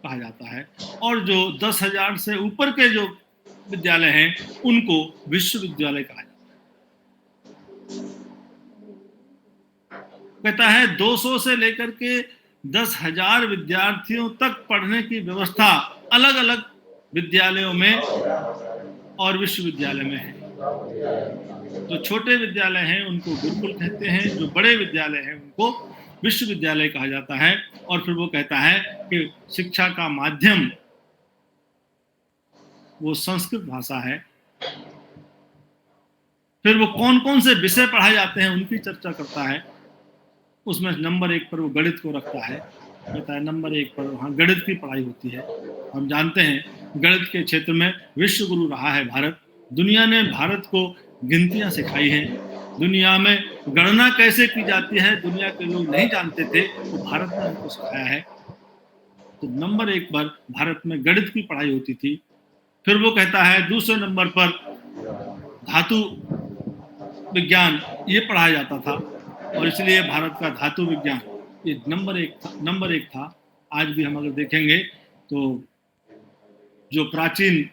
[SPEAKER 5] कहा जाता है, और जो 10,000 से ऊपर के जो विद्यालय हैं उनको विश्वविद्यालय कहा जाता है। कहता है 200 से लेकर के 10,000 विद्यार्थियों तक पढ़ने की व्यवस्था अलग अलग विद्यालयों में और विश्वविद्यालय में है। जो छोटे विद्यालय हैं उनको गुरुकुल कहते हैं, जो बड़े विद्यालय हैं उनको विश्वविद्यालय कहा जाता है। और फिर वो कहता है कि शिक्षा का माध्यम वो संस्कृत भाषा है। फिर वो कौन कौन से विषय पढ़ाए जाते हैं उनकी चर्चा करता है। उसमें नंबर 1 पर वो गणित को रखता है, कहता है नंबर 1 पर वहाँ गणित की पढ़ाई होती है। हम जानते हैं गणित के क्षेत्र में विश्व गुरु रहा है भारत। दुनिया ने भारत को गिनतियां सिखाई हैं, दुनिया में गणना कैसे की जाती है दुनिया के लोग नहीं जानते थे, तो भारत ने उनको सिखाया है। तो नंबर 1 पर भारत में गणित की पढ़ाई होती थी। फिर वो कहता है दूसरे नंबर पर धातु विज्ञान ये पढ़ाया जाता था, और इसलिए भारत का धातु विज्ञान ये नंबर एक था। आज भी हम अगर देखेंगे तो जो प्राचीन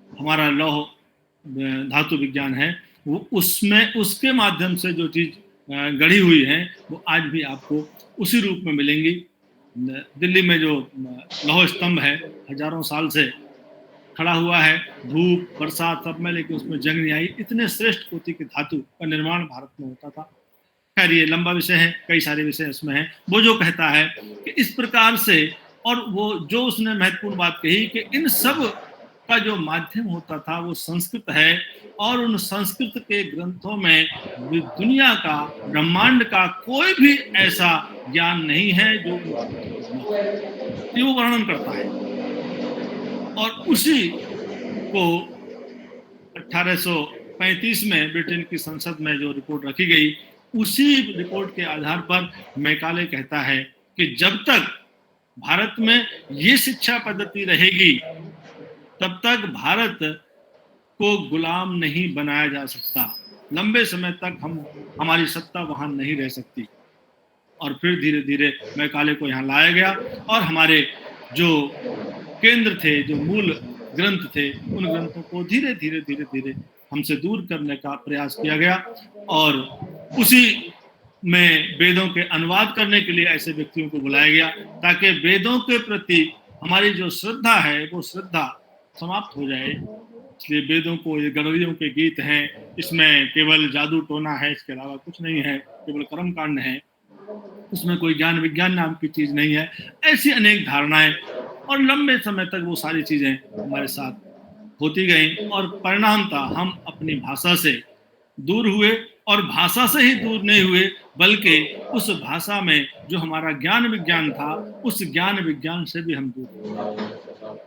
[SPEAKER 5] हमारा लौह धातु विज्ञान है वो उसके माध्यम से जो चीज गढ़ी हुई है वो आज भी आपको उसी रूप में मिलेंगी। दिल्ली में जो लौह स्तंभ है हजारों साल से खड़ा हुआ है, धूप बरसात सब में, लेकिन उसमें जंग नहीं आई। इतने श्रेष्ठ कोटि की धातु का निर्माण भारत में होता था। खैर ये लंबा विषय है, कई सारे विषय इसमें हैं। वो जो कहता है कि इस प्रकार से, और वो जो उसने महत्वपूर्ण बात कही कि इन सब का जो माध्यम होता था वो संस्कृत है, और उन संस्कृत के ग्रंथों में दुनिया का ब्रह्मांड का कोई भी ऐसा ज्ञान नहीं है जो वो वर्णन करता है। और उसी को 1835 में ब्रिटेन की संसद में जो रिपोर्ट रखी गई, उसी रिपोर्ट के आधार पर मैकाले कहता है कि जब तक भारत में ये शिक्षा पद्धति रहेगी तब तक भारत को गुलाम नहीं बनाया जा सकता, लंबे समय तक हमारी सत्ता वहां नहीं रह सकती। और फिर धीरे धीरे मैकाले को यहाँ लाया गया, और हमारे जो केंद्र थे, जो मूल ग्रंथ थे, उन ग्रंथों को धीरे धीरे हमसे दूर करने का प्रयास किया गया, और उसी में वेदों के अनुवाद करने के लिए ऐसे व्यक्तियों को बुलाया गया ताकि वेदों के प्रति हमारी जो श्रद्धा है वो श्रद्धा समाप्त हो जाए। इसलिए वेदों को, ये गणरियों के गीत हैं, इसमें केवल जादू टोना है, इसके अलावा कुछ नहीं है, केवल कर्म कांड है, उसमें कोई ज्ञान विज्ञान नाम की चीज नहीं है। ऐसी अनेक धारणाएं, और लंबे समय तक वो सारी चीजें हमारे साथ होती गई, और परिणामतः हम अपनी भाषा से दूर हुए, और भाषा से ही दूर नहीं हुए बल्कि उस भाषा में जो हमारा ज्ञान विज्ञान था उस ज्ञान विज्ञान से भी हम दूर हुए।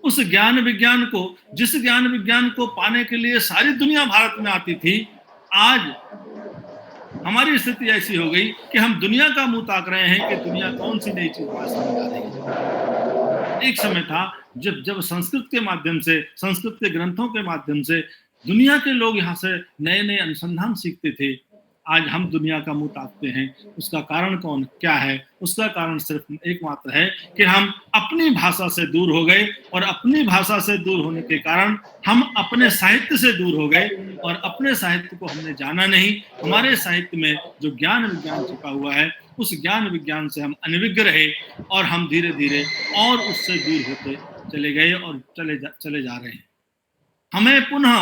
[SPEAKER 5] उस ज्ञान विज्ञान को, जिस ज्ञान विज्ञान को पाने के लिए सारी दुनिया भारत में आती थी, आज हमारी स्थिति ऐसी हो गई कि हम दुनिया का मुंह ताक रहे हैं कि दुनिया कौन सी नई चीज हमारे सामने आ रही है। एक समय था जब संस्कृत के माध्यम से, संस्कृत के ग्रंथों के माध्यम से दुनिया के लोग यहाँ से नए नए अनुसंधान सीखते थे। आज हम दुनिया का मुंह ताकते हैं। उसका कारण क्या है? उसका कारण सिर्फ एकमात्र है कि हम अपनी भाषा से दूर हो गए, और अपनी भाषा से दूर होने के कारण हम अपने साहित्य से दूर हो गए, और अपने साहित्य को हमने जाना नहीं। हमारे साहित्य में जो ज्ञान विज्ञान छिपा हुआ है उस ज्ञान विज्ञान से हम अनभिज्ञ रहे, और हम धीरे धीरे और उससे दूर होते चले गए और चले जा रहे हैं। हमें पुनः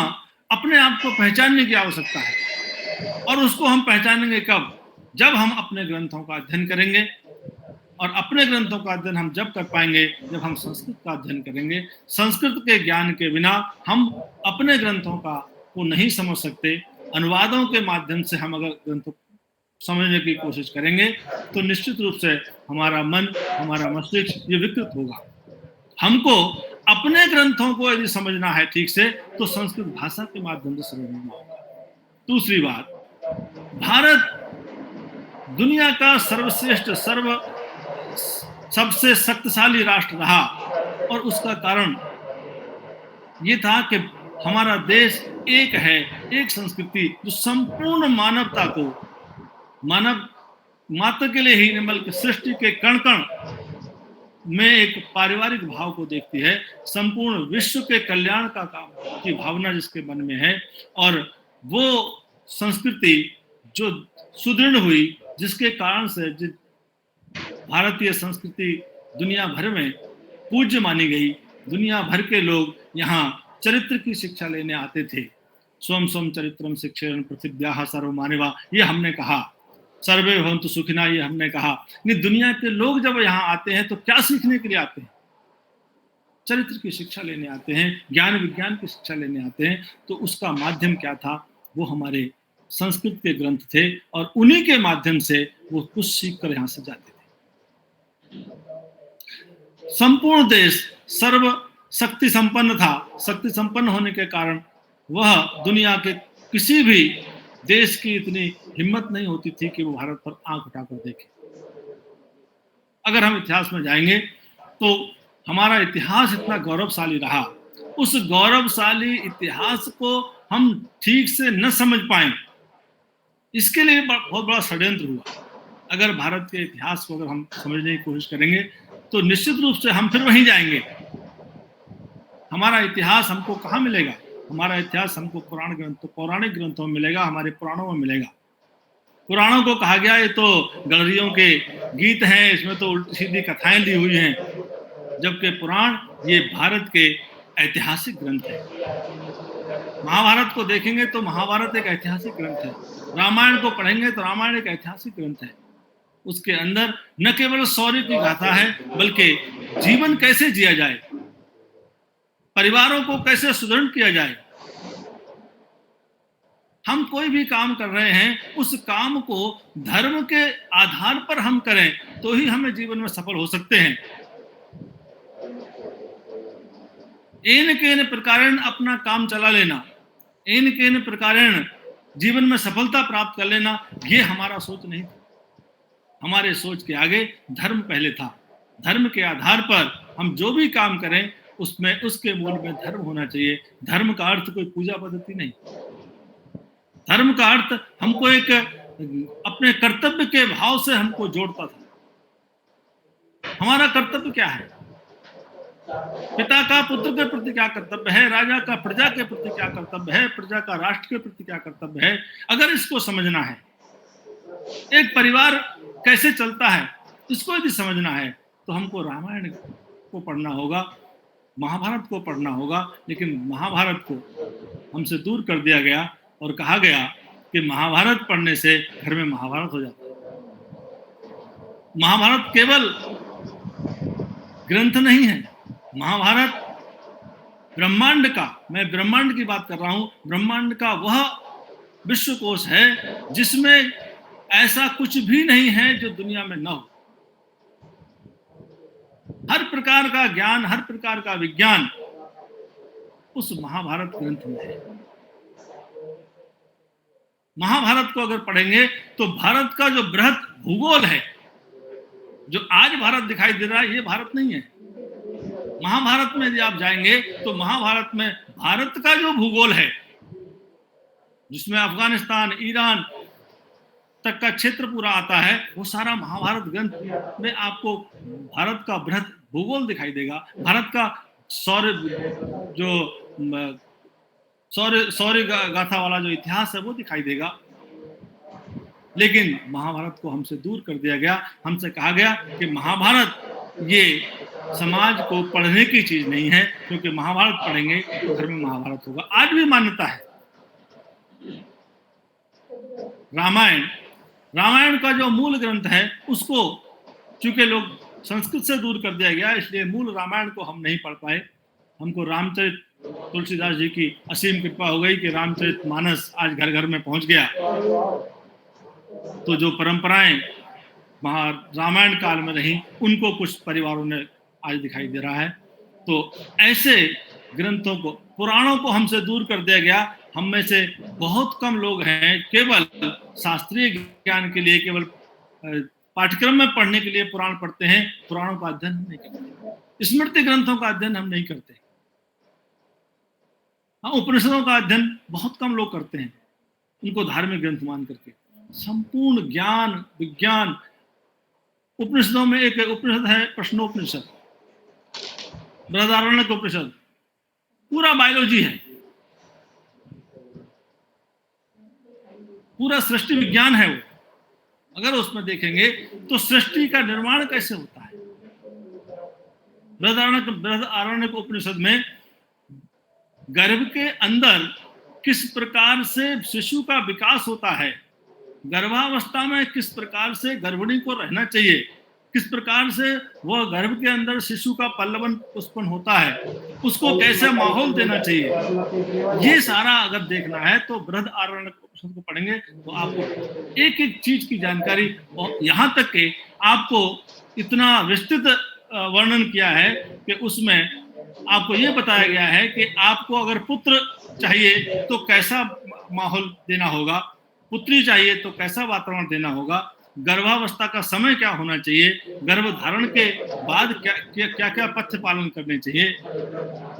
[SPEAKER 5] अपने आप को पहचानने की आवश्यकता है, और उसको हम पहचानेंगे कब? जब हम अपने ग्रंथों का अध्ययन करेंगे, और अपने ग्रंथों का अध्ययन हम जब कर पाएंगे जब हम संस्कृत का अध्ययन करेंगे। संस्कृत के ज्ञान के बिना हम अपने ग्रंथों को नहीं समझ सकते। अनुवादों के माध्यम से हम अगर ग्रंथों समझने की कोशिश करेंगे तो निश्चित रूप से हमारा मन, हमारा मस्तिष्क ये विकृत होगा। हमको अपने ग्रंथों को यदि समझना है ठीक से तो संस्कृत भाषा के माध्यम से समझना होगा। दूसरी बात, भारत दुनिया का सर्वश्रेष्ठ, सबसे शक्तिशाली राष्ट्र रहा, और उसका कारण ये था कि हमारा देश एक है, एक संस्कृति जो संपूर्ण मानवता को, मानव मात्र के लिए ही नहीं बल्कि सृष्टि के कण कण में एक पारिवारिक भाव को देखती है, संपूर्ण विश्व के कल्याण का काम की भावना जिसके मन में है, और वो संस्कृति जो सुदृढ़ हुई, जिसके कारण से भारतीय संस्कृति दुनिया भर में पूज्य मानी गई। दुनिया भर के लोग यहाँ चरित्र की शिक्षा लेने आते थे। स्वम स्वम चरित्रम शिक्षण पृथिव्याः सर्वमानवा, ये हमने कहा। सर्वे भवन्तु सुखिनः, ये हमने कहा। कि दुनिया के लोग जब यहाँ आते हैं तो क्या सीखने के लिए आते हैं? चरित्र की शिक्षा लेने आते हैं, ज्ञान विज्ञान की शिक्षा लेने आते हैं। तो उसका माध्यम क्या था? वो हमारे संस्कृत के ग्रंथ थे, और उन्हीं के माध्यम से वो कुछ सीख कर यहाँ से जाते थे। संपूर्ण देश सर्व शक्ति संपन्न था। शक्ति संपन्न होने के कारण वह दुनिया के किसी भी देश की इतनी हिम्मत नहीं होती थी कि वो भारत पर आंख उठाकर देखे। अगर हम इतिहास में जाएंगे तो हमारा इतिहास इतना गौरवशाली रहा, उस गौरवशाली इतिहास को हम ठीक से न समझ पाए, इसके लिए बहुत बड़ा षड्यंत्र हुआ। अगर भारत के इतिहास को अगर हम समझने की कोशिश करेंगे तो निश्चित रूप से हम फिर वहीं जाएंगे। हमारा इतिहास हमको कहाँ मिलेगा? हमारा इतिहास हमको पौराणिक ग्रंथों में मिलेगा, हमारे पुराणों में मिलेगा। पुराणों को कहा गया ये तो गलरियों के गीत हैं, इसमें तो उल्टी सीधी कथाएं दी हुई हैं, जबकि पुराण ये भारत के ऐतिहासिक ग्रंथ है। महाभारत को देखेंगे तो महाभारत एक ऐतिहासिक ग्रंथ है। रामायण को पढ़ेंगे तो रामायण एक ऐतिहासिक ग्रंथ है। उसके अंदर न केवल शौर्य की गाथा है, बल्कि जीवन कैसे जिया जाए, परिवारों को कैसे सुदृढ़ किया जाए। हम कोई भी काम कर रहे हैं, उस काम को धर्म के आधार पर हम करें तो ही हमें जीवन में सफल हो सकते हैं। एन केन प्रकारेण अपना काम चला लेना, एन केन प्रकारेण जीवन में सफलता प्राप्त कर लेना, ये हमारा सोच नहीं था। हमारे सोच के आगे धर्म पहले था। धर्म के आधार पर हम जो भी काम करें उसमें उसके मूल में धर्म होना चाहिए। धर्म का अर्थ कोई पूजा पद्धति नहीं। धर्म का अर्थ हमको एक अपने कर्तव्य के भाव से हमको जोड़ता था। हमारा कर्तव्य क्या है? पिता का पुत्र के प्रति क्या कर्तव्य है, राजा का प्रजा के प्रति क्या कर्तव्य है, प्रजा का राष्ट्र के प्रति क्या कर्तव्य है, अगर इसको समझना है, एक परिवार कैसे चलता है, इसको यदि समझना है तो हमको रामायण को पढ़ना होगा, महाभारत को पढ़ना होगा। लेकिन महाभारत को हमसे दूर कर दिया गया और कहा गया कि महाभारत पढ़ने से घर में महाभारत हो जाता है। महाभारत केवल ग्रंथ नहीं है, महाभारत ब्रह्मांड का, मैं ब्रह्मांड की बात कर रहा हूं, ब्रह्मांड का वह विश्वकोश है जिसमें ऐसा कुछ भी नहीं है जो दुनिया में न हो। हर प्रकार का ज्ञान, हर प्रकार का विज्ञान उस महाभारत ग्रंथ में है। महाभारत को अगर पढ़ेंगे तो भारत का जो बृहद भूगोल है, जो आज भारत दिखाई दे रहा है, ये भारत नहीं है। महाभारत में यदि आप जाएंगे तो महाभारत में भारत का जो भूगोल है, जिसमें अफगानिस्तान, ईरान तक का क्षेत्र पूरा आता है, वो सारा महाभारत ग्रंथ में आपको भारत का बृहद भूगोल दिखाई देगा। भारत का शौर्य गाथा वाला जो इतिहास है वो दिखाई देगा। लेकिन महाभारत को हमसे दूर कर दिया गया। हमसे कहा गया कि महाभारत ये समाज को पढ़ने की चीज नहीं है, क्योंकि महाभारत पढ़ेंगे तो घर में महाभारत होगा। आज भी मान्यता है। रामायण का जो मूल ग्रंथ है उसको चूंकि लोग संस्कृत से दूर कर दिया गया, इसलिए मूल रामायण को हम नहीं पढ़ पाए। हमको रामचरित, तुलसीदास जी की असीम कृपा हो गई कि रामचरित मानस आज घर घर में पहुंच गया। तो जो परंपराएं रामायण काल में रही, उनको कुछ परिवारों ने आज दिखाई दे रहा है। तो ऐसे ग्रंथों को, पुराणों को हमसे दूर कर दिया गया। हम में से बहुत कम लोग हैं केवल शास्त्रीय ज्ञान के लिए, केवल पाठ्यक्रम में पढ़ने के लिए पुराण पढ़ते हैं। पुराणों का अध्ययन हम नहीं करते, स्मृति ग्रंथों का अध्ययन हम नहीं करते। हाँ, उपनिषदों का अध्ययन बहुत कम लोग करते हैं, उनको धार्मिक ग्रंथ मान करके। संपूर्ण ज्ञान विज्ञान उपनिषदों में, एक उपनिषद है प्रश्नोपनिषद, बृहदारण्यक उपनिषद, पूरा बायोलॉजी है, पूरा सृष्टि विज्ञान है वो। अगर उसमें देखेंगे तो सृष्टि का निर्माण कैसे होता है। बृहदारण्यक उपनिषद में गर्भ के अंदर किस प्रकार से शिशु का विकास होता है, गर्भावस्था में किस प्रकार से गर्भिणी को रहना चाहिए, किस प्रकार से वह गर्भ के अंदर शिशु का पल्लवन पुष्पन होता है, उसको कैसे माहौल देना चाहिए, ये सारा अगर देखना है तो बृहदारण्यक उपनिषद को पढ़ेंगे तो आपको एक एक चीज की जानकारी, और यहाँ तक कि आपको इतना विस्तृत वर्णन किया है कि उसमें आपको ये बताया गया है कि आपको अगर पुत्र चाहिए तो कैसा माहौल देना होगा, पुत्री चाहिए तो कैसा वातावरण देना होगा, गर्भावस्था का समय क्या होना चाहिए, गर्भधारण के बाद क्या क्या पथ्य पालन करने चाहिए,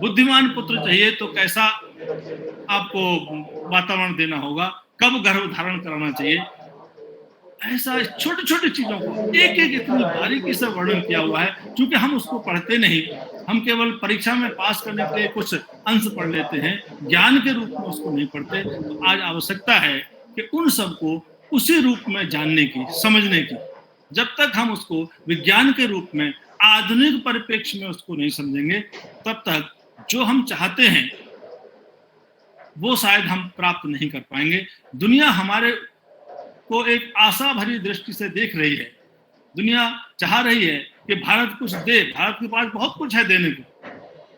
[SPEAKER 5] बुद्धिमान पुत्र चाहिए तो कैसा आपको वातावरण देना होगा, कब गर्भधारण कराना चाहिए। ऐसा छोटी छोटी चीजों को एक एक इतनी बारीकी से वर्णन किया हुआ है। क्योंकि हम उसको पढ़ते नहीं, हम केवल परीक्षा में पास करने के लिए कुछ अंश पढ़ लेते हैं, ज्ञान के रूप में उसको नहीं पढ़ते। तो आज आवश्यकता है कि उन सबको उसी रूप में जानने की, समझने की। जब तक हम उसको विज्ञान के रूप में आधुनिक परिप्रेक्ष्य में उसको नहीं समझेंगे, तब तक जो हम चाहते हैं वो शायद हम प्राप्त नहीं कर पाएंगे। दुनिया हमारे को एक आशा भरी दृष्टि से देख रही है। दुनिया चाह रही है कि भारत कुछ दे, भारत के पास बहुत कुछ है देने को,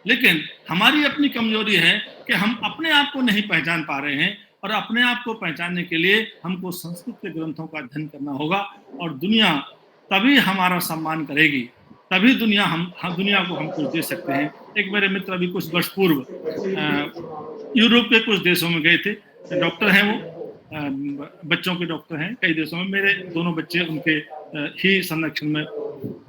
[SPEAKER 5] लेकिन हमारी अपनी कमजोरी है कि हम अपने आप को नहीं पहचान पा रहे हैं। और अपने आप को पहचानने के लिए हमको संस्कृत के ग्रंथों का अध्ययन करना होगा, और दुनिया तभी हमारा सम्मान करेगी, तभी दुनिया दुनिया को हम कुछ दे सकते हैं। एक मेरे मित्र अभी कुछ वर्ष पूर्व यूरोप के कुछ देशों में गए थे, डॉक्टर हैं वो, बच्चों के डॉक्टर हैं कई देशों में। मेरे दोनों बच्चे उनके ही संरक्षण में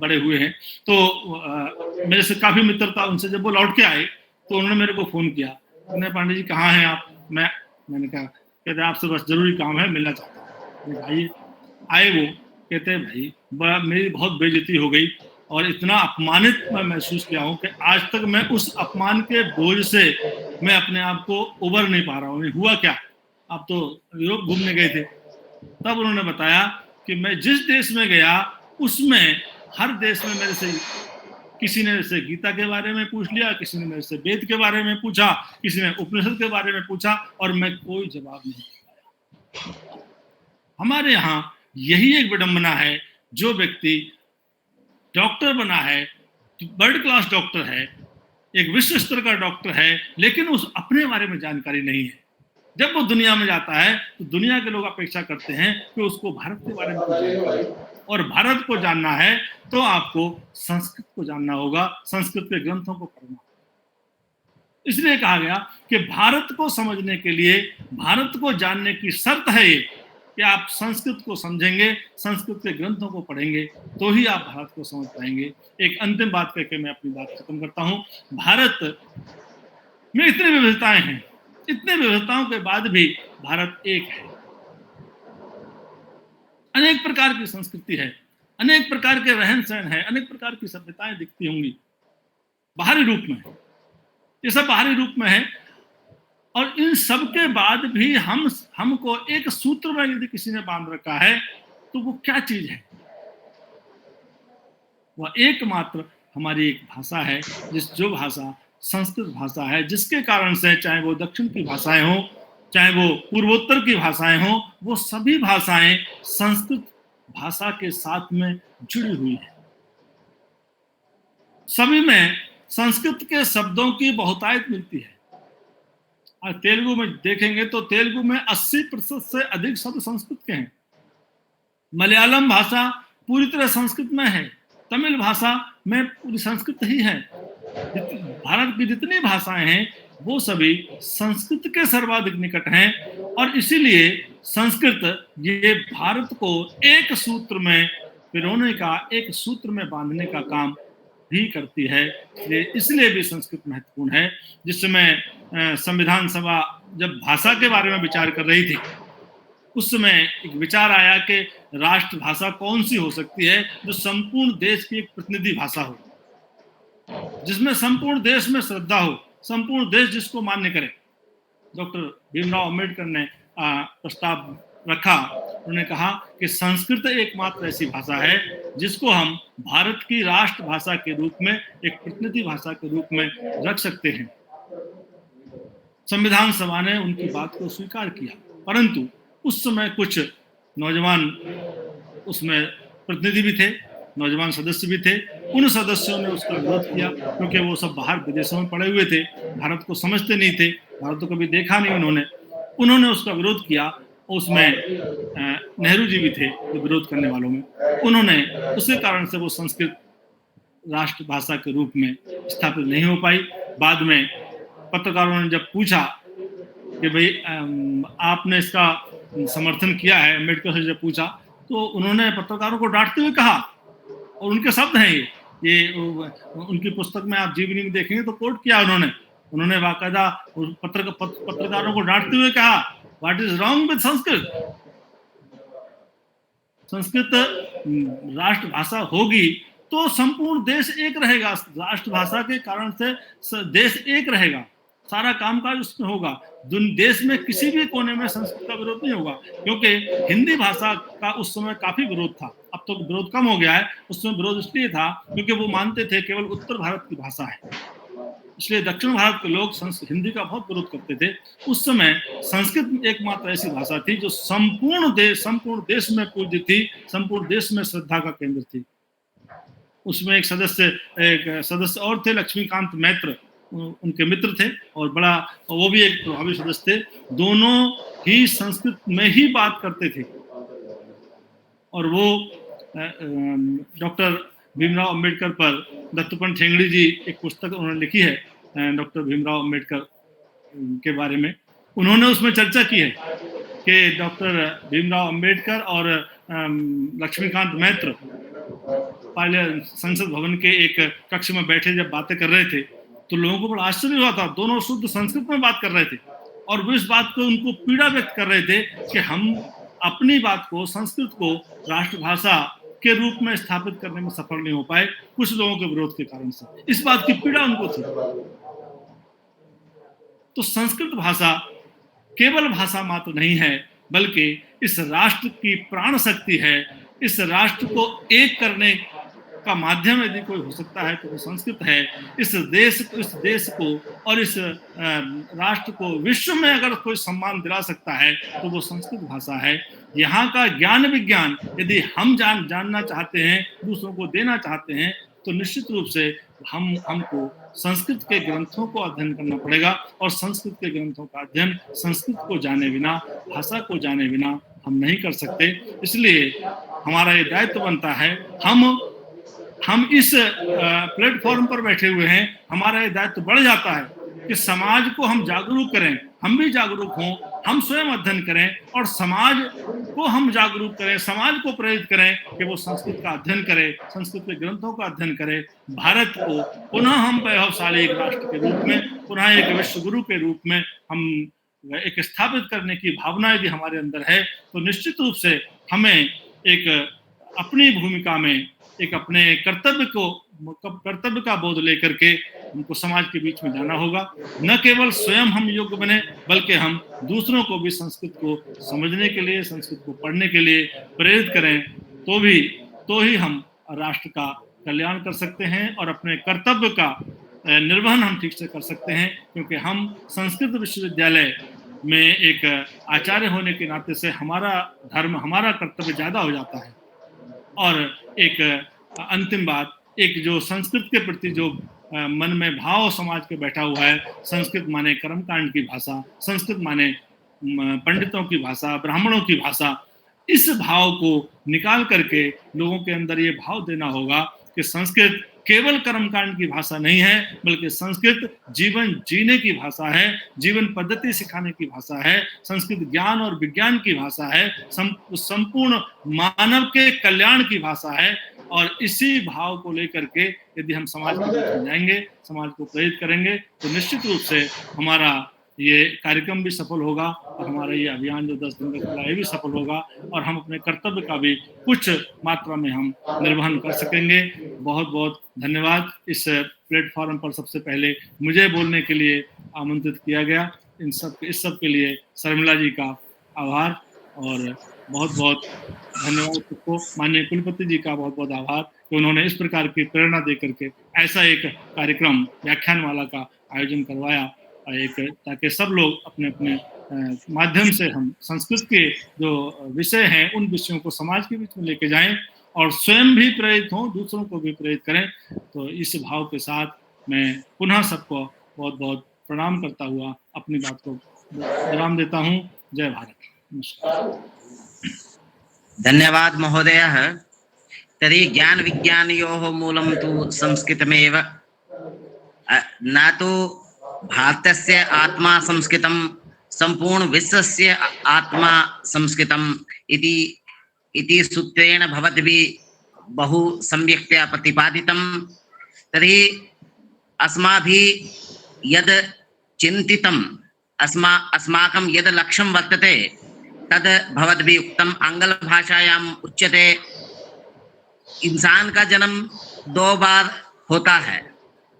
[SPEAKER 5] बड़े हुए हैं। तो मेरे से काफी मित्रता उनसे। जब वो लौट के आए तो उन्होंने मेरे को फोन किया, उन्होंने पांडे जी कहाँ हैं आप। मैंने कहा, कहते आपसे बस जरूरी काम है, मिलना चाहता हूँ। भाई आए वो, कहते भाई मेरी बहुत बेइज्जती हो गई और इतना अपमानित मैं महसूस किया हूँ कि आज तक मैं उस अपमान के बोझ से मैं अपने आप को उबर नहीं पा रहा हूँ। हुआ क्या, आप तो यूरोप घूमने गए थे। तब उन्होंने बताया कि मैं जिस देश में गया उसमें हर देश में मेरे से किसी ने मेरे से गीता के बारे में पूछ लिया, किसी ने मेरे से वेद के बारे में पूछा, किसी ने उपनिषद के बारे में पूछा, और मैं कोई जवाब नहीं दे पाया। हमारे यहाँ यही एक विडंबना है, जो व्यक्ति डॉक्टर बना है, वर्ल्ड क्लास डॉक्टर है, एक विश्व स्तर का डॉक्टर है, लेकिन उस अपने बारे में जानकारी नहीं है। जब वो दुनिया में जाता है तो दुनिया के लोग अपेक्षा करते हैं कि उसको भारत के बारे में कुछ जानकारी, और भारत को जानना है तो आपको संस्कृत को जानना होगा, संस्कृत के ग्रंथों को पढ़ना। इसलिए कहा गया कि भारत को समझने के लिए, भारत को जानने की शर्त है ये कि आप संस्कृत को समझेंगे, संस्कृत के ग्रंथों को पढ़ेंगे, तो ही आप भारत को समझ पाएंगे। एक अंतिम बात करके मैं अपनी बात खत्म करता हूँ। भारत में इतनी विविधताएं हैं, इतने विविधताओं के बाद भी भारत एक है। अनेक प्रकार की संस्कृति है, अनेक प्रकार के रहन सहन है, अनेक प्रकार की सभ्यताएं दिखती होंगी बाहरी रूप में, ये सब बाहरी रूप में है। और इन सब के बाद भी हमको एक सूत्र में यदि किसी ने बांध रखा है तो वो क्या चीज है? वह एकमात्र हमारी एक भाषा है, जो भाषा संस्कृत भाषा है, जिसके कारण से चाहे वो दक्षिण की भाषाएं हो, चाहे वो पूर्वोत्तर की भाषाएं हो, वो सभी भाषाएं संस्कृत भाषा के साथ में जुड़ी हुई है। सभी में संस्कृत के शब्दों की बहुतायत मिलती है। और तेलुगु में देखेंगे तो तेलुगु में 80% से अधिक शब्द संस्कृत के हैं। मलयालम भाषा पूरी तरह संस्कृत में है, तमिल भाषा में पूरी संस्कृत ही है। भारत की जितनी भाषाएं हैं वो सभी संस्कृत के सर्वाधिक निकट हैं, और इसीलिए संस्कृत ये भारत को एक सूत्र में पिरोने का, एक सूत्र में बांधने का काम भी करती है। इसलिए भी संस्कृत महत्वपूर्ण है। जिस समय संविधान सभा जब भाषा के बारे में विचार कर रही थी, उस समय एक विचार आया कि राष्ट्रभाषा कौन सी हो सकती है जो संपूर्ण देश की एक प्रतिनिधि भाषा हो, जिसमें संपूर्ण देश में श्रद्धा हो, संपूर्ण देश जिसको मान्य करे। डॉक्टर भीमराव अंबेडकर ने प्रस्ताव रखा। उन्होंने कहा कि संस्कृत एकमात्र ऐसी भाषा है जिसको हम भारत की राष्ट्रभाषा के रूप में, एक प्रतिनिधि भाषा के रूप में रख सकते हैं। संविधान सभा ने उनकी बात को स्वीकार किया, परंतु उस समय कुछ नौजवान उसमें प्रतिनिधि भी थे, नौजवान सदस्य भी थे। उन सदस्यों ने उसका विरोध किया, क्योंकि वो सब बाहर विदेशों में पड़े हुए थे, भारत को समझते नहीं थे, भारत को कभी देखा नहीं उन्होंने उसका विरोध किया। उसमें नेहरू जी भी थे जो विरोध करने वालों में। उन्होंने उसी कारण से वो संस्कृत राष्ट्रभाषा के रूप में स्थापित नहीं हो पाई। बाद में पत्रकारों ने जब पूछा कि भाई आपने इसका समर्थन किया है, अम्बेडकर से जब पूछा, तो उन्होंने पत्रकारों को डांटते हुए कहा, और उनके शब्द हैं ये उनकी पुस्तक में आप जीवनी में देखेंगे तो कोट किया उन्होंने बाकायदा पत्रकारों को डांटते हुए कहा, what is wrong with Sanskrit? Sanskrit राष्ट्रभाषा होगी तो संपूर्ण देश एक रहेगा। राष्ट्रभाषा के कारण से देश एक रहेगा, सारा कामकाज उसमें होगा। देश में किसी भी कोने में संस्कृत का विरोध नहीं होगा, क्योंकि हिंदी भाषा का उस समय काफी विरोध था। अब तो विरोध कम हो गया है। उस समय विरोध इसलिए था क्योंकि वो मानते थे केवल उत्तर भारत की भाषा है, इसलिए दक्षिण भारत के लोग हिंदी का बहुत विरोध करते थे। उस समय संस्कृत एकमात्र ऐसी भाषा थी जो संपूर्ण देश में पूज्य थी, संपूर्ण देश में श्रद्धा का केंद्र थी। उसमें एक सदस्य और थे, लक्ष्मीकांत मैत्र, उनके मित्र थे और वो भी एक प्रभावी सदस्य थे। दोनों ही संस्कृत में ही बात करते थे। और वो डॉक्टर भीमराव अंबेडकर पर दत्तोपंत ठेंगड़ी जी एक पुस्तक उन्होंने लिखी है डॉक्टर भीमराव अंबेडकर के बारे में। उन्होंने उसमें चर्चा की है कि डॉक्टर भीमराव अंबेडकर और लक्ष्मीकांत मैत्र पहले संसद भवन के एक कक्ष में बैठे जब बातें कर रहे थे तो लोगों को बड़ा आश्चर्य हुआ था। दोनों शुद्ध संस्कृत में बात कर रहे थे और वो इस बात को उनको पीड़ा व्यक्त कर रहे थे कि हम अपनी बात को, संस्कृत को राष्ट्रभाषा के रूप में स्थापित करने में सफल नहीं हो पाए, कुछ लोगों के विरोध के कारण से। इस बात की पीड़ा उनको थी। तो संस्कृत भाषा केवल भाषा मात्र नहीं है, बल्कि इस राष्ट्र की प्राण शक्ति है। इस राष्ट्र को एक करने का माध्यम यदि कोई हो सकता है तो वो संस्कृत है। इस देश को और इस राष्ट्र को विश्व में अगर कोई सम्मान दिला सकता है तो वो संस्कृत भाषा है। यहाँ का ज्ञान विज्ञान यदि हम जानना चाहते हैं, दूसरों को देना चाहते हैं, तो निश्चित रूप से हमको संस्कृत के ग्रंथों को अध्ययन करना पड़ेगा। और संस्कृत के ग्रंथों का अध्ययन संस्कृत को जाने बिना, भाषा को जाने बिना हम नहीं कर सकते। इसलिए हमारा ये दायित्व बनता है, हम इस प्लेटफॉर्म पर बैठे हुए हैं, हमारा ये दायित्व बढ़ जाता है कि समाज को हम जागरूक करें, हम भी जागरूक हों, हम स्वयं अध्ययन करें और समाज को हम जागरूक करें, समाज को प्रेरित करें कि वो संस्कृत का अध्ययन करे, संस्कृत के ग्रंथों का अध्ययन करे। भारत को पुनः हम वैभवशाली एक राष्ट्र के रूप में, पुनः एक विश्व गुरु के रूप में हम एक स्थापित करने की भावना यदि हमारे अंदर है तो निश्चित रूप से हमें एक अपनी भूमिका में एक अपने कर्तव्य का बोध लेकर के हमको समाज के बीच में जाना होगा। न केवल स्वयं हम योग्य बने, बल्कि हम दूसरों को भी संस्कृत को समझने के लिए, संस्कृत को पढ़ने के लिए प्रेरित करें, तो ही हम राष्ट्र का कल्याण कर सकते हैं और अपने कर्तव्य का निर्वहन हम ठीक से कर सकते हैं। क्योंकि हम संस्कृत विश्वविद्यालय में एक आचार्य होने के नाते से हमारा धर्म, हमारा कर्तव्य ज्यादा हो जाता है। और एक अंतिम बात, एक जो संस्कृत के प्रति जो मन में भाव समाज के बैठा हुआ है, संस्कृत माने कर्मकांड की भाषा, संस्कृत माने पंडितों की भाषा, ब्राह्मणों की भाषा, इस भाव को निकाल करके लोगों के अंदर ये भाव देना होगा कि संस्कृत केवल कर्मकांड की भाषा नहीं है, बल्कि संस्कृत जीवन जीने की भाषा है, जीवन पद्धति सिखाने की भाषा है, संस्कृत ज्ञान और विज्ञान की भाषा है, संपूर्ण मानव के कल्याण की भाषा है। और इसी भाव को लेकर के यदि हम समाज के बीच में जाएंगे, समाज को प्रेरित करेंगे, तो निश्चित रूप से हमारा ये कार्यक्रम भी सफल होगा और हमारा ये अभियान जो 10 दिन का चला ये भी सफल होगा और हम अपने कर्तव्य का भी कुछ मात्रा में हम निर्वहन कर सकेंगे। बहुत बहुत धन्यवाद। इस प्लेटफॉर्म पर सबसे पहले मुझे बोलने के लिए आमंत्रित किया गया, इस सब के लिए शर्मिला जी का आभार और बहुत बहुत धन्यवाद। सबको माननीय कुलपति जी का बहुत बहुत आभार कि उन्होंने इस प्रकार की प्रेरणा दे करके ऐसा एक कार्यक्रम व्याख्यानमाला का आयोजन करवाया, ताकि सब लोग अपने अपने माध्यम से हम संस्कृत के जो विषय हैं उन विषयों को समाज के बीच में लेके जाएं और स्वयं भी प्रेरित हों, दूसरों को भी प्रेरित करें। तो इस भाव के साथ मैं पुनः सबको बहुत बहुत प्रणाम करता हुआ अपनी बात को विराम देता हूं। जय भारत। नमस्कार।
[SPEAKER 1] धन्यवाद महोदयः। तर्हि ज्ञान विज्ञानयोः मूलं तु संस्कृतमेव, न तु भारतस्य आत्मा संस्कृतं, संपूर्ण विश्वस्य आत्मा संस्कृतम् इति सूत्रेण भवद्भिः बहु सम्यक्तया प्रतिपादितं। तर्हि अस्माभिः यद् चिन्तितम्, अस्माकं यद् लक्ष्यं वर्तते तद् भवद्भिः उक्तम्। आंग्लभाषायाम् उच्यते इंसान का जन्म 2 बार होता है,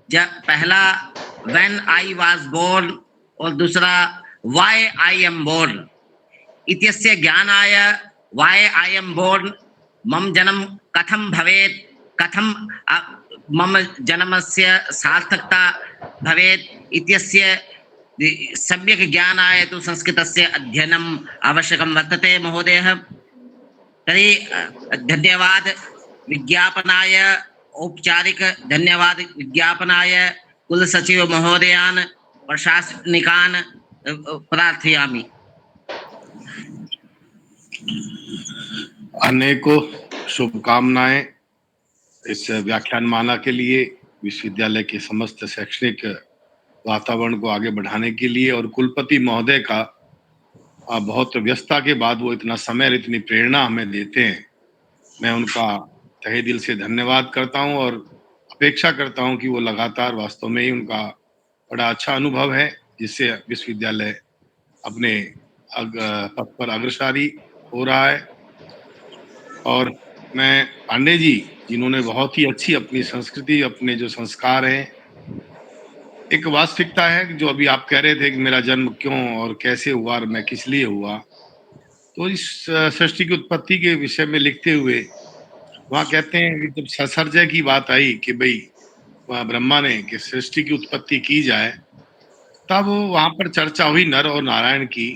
[SPEAKER 1] जब पहला when I was born और दूसरा why I am born। इत्यस्य ज्ञानाय why I am born, मम जन्म कथं भवेत्, कथं मम जन्मस्य सार्थकता भवेत् इत्यस्य सम्यक् ज्ञानाय तु संस्कृतस्य अध्ययनम् आवश्यकं वर्तते महोदयः। तर्हि धन्यवाद विज्ञापनाय, औपचारिक धन्यवाद विज्ञापनाय कुलसचिव महोदयान् प्रशासनिकान् प्रार्थयामि।
[SPEAKER 6] अनेकों शुभकामनाएं इस व्याख्यानमाला के लिए, विश्वविद्यालय के समस्त शैक्षणिक वातावरण को आगे बढ़ाने के लिए, और कुलपति महोदय का बहुत व्यस्तता के बाद वो इतना समय और इतनी प्रेरणा हमें देते हैं। मैं उनका तहे दिल से धन्यवाद करता हूं और अपेक्षा करता हूं कि वो लगातार, वास्तव में ही उनका बड़ा अच्छा अनुभव है जिससे विश्वविद्यालय अपने पथ पर अग्रसरी हो रहा है। और मैं पांडे जी, जिन्होंने बहुत ही अच्छी अपनी संस्कृति, अपने जो संस्कार हैं, एक वास्तविकता है जो अभी आप कह रहे थे कि मेरा जन्म क्यों और कैसे हुआ और मैं किस लिए हुआ, तो इस सृष्टि की उत्पत्ति के विषय में लिखते हुए वहाँ कहते हैं कि जब ससर्जय की बात आई कि भाई वहाँ ब्रह्मा ने कि सृष्टि की उत्पत्ति की जाए, तब वहाँ पर चर्चा हुई नर और नारायण की,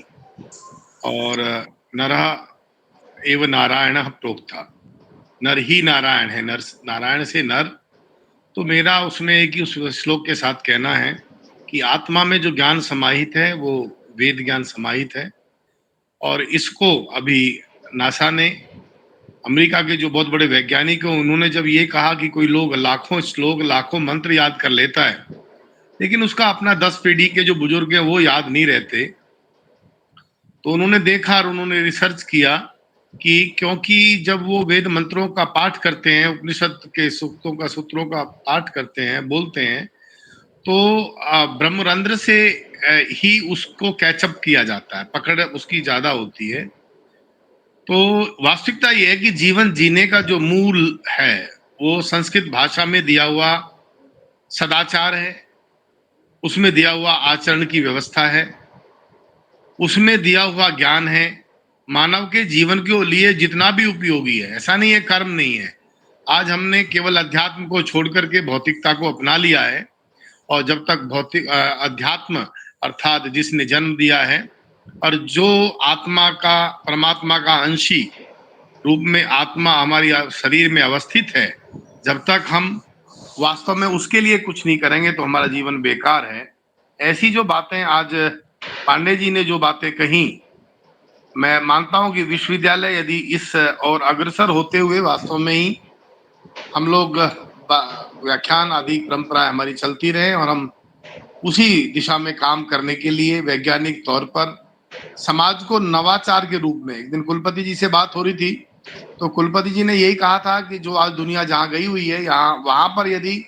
[SPEAKER 6] और नरः एव नारायणः प्रोक्ता, नर ही नारायण है, नर नारायण से नर। तो मेरा उसमें एक ही उस श्लोक के साथ कहना है कि आत्मा में जो ज्ञान समाहित है वो वेद ज्ञान समाहित है, और इसको अभी नासा ने, अमेरिका के जो बहुत बड़े वैज्ञानिक हैं, उन्होंने जब ये कहा कि कोई लोग लाखों श्लोक, लाखों मंत्र याद कर लेता है, लेकिन उसका अपना 10 पीढ़ी के जो बुजुर्ग हैं वो याद नहीं रहते, तो उन्होंने देखा और उन्होंने रिसर्च किया कि क्योंकि जब वो वेद मंत्रों का पाठ करते हैं, उपनिषद के सूक्तों का, सूत्रों का पाठ करते हैं, बोलते हैं, तो ब्रह्मरंध्र से ही उसको कैचअप किया जाता है, पकड़ उसकी ज्यादा होती है। तो वास्तविकता ये है कि जीवन जीने का जो मूल है वो संस्कृत भाषा में दिया हुआ सदाचार है, उसमें दिया हुआ आचरण की व्यवस्था है, उसमें दिया हुआ ज्ञान है, मानव के जीवन के लिए जितना भी उपयोगी है। ऐसा नहीं है कर्म नहीं है। आज हमने केवल अध्यात्म को छोड़ करके भौतिकता को अपना लिया है, और जब तक भौतिक अध्यात्म अर्थात जिसने जन्म दिया है और जो आत्मा का, परमात्मा का अंशी रूप में आत्मा हमारी शरीर में अवस्थित है, जब तक हम वास्तव में उसके लिए कुछ नहीं करेंगे तो हमारा जीवन बेकार है। ऐसी जो बातें आज पांडे जी ने जो बातें कही, मैं मानता हूं कि विश्वविद्यालय यदि इस और अग्रसर होते हुए वास्तव में ही हम लोग व्याख्यान आदि परंपरा हमारी चलती रहे और हम उसी दिशा में काम करने के लिए वैज्ञानिक तौर पर समाज को नवाचार के रूप में, एक दिन कुलपति जी से बात हो रही थी तो कुलपति जी ने यही कहा था कि जो आज दुनिया जहाँ गई हुई है, यहाँ वहां पर यदि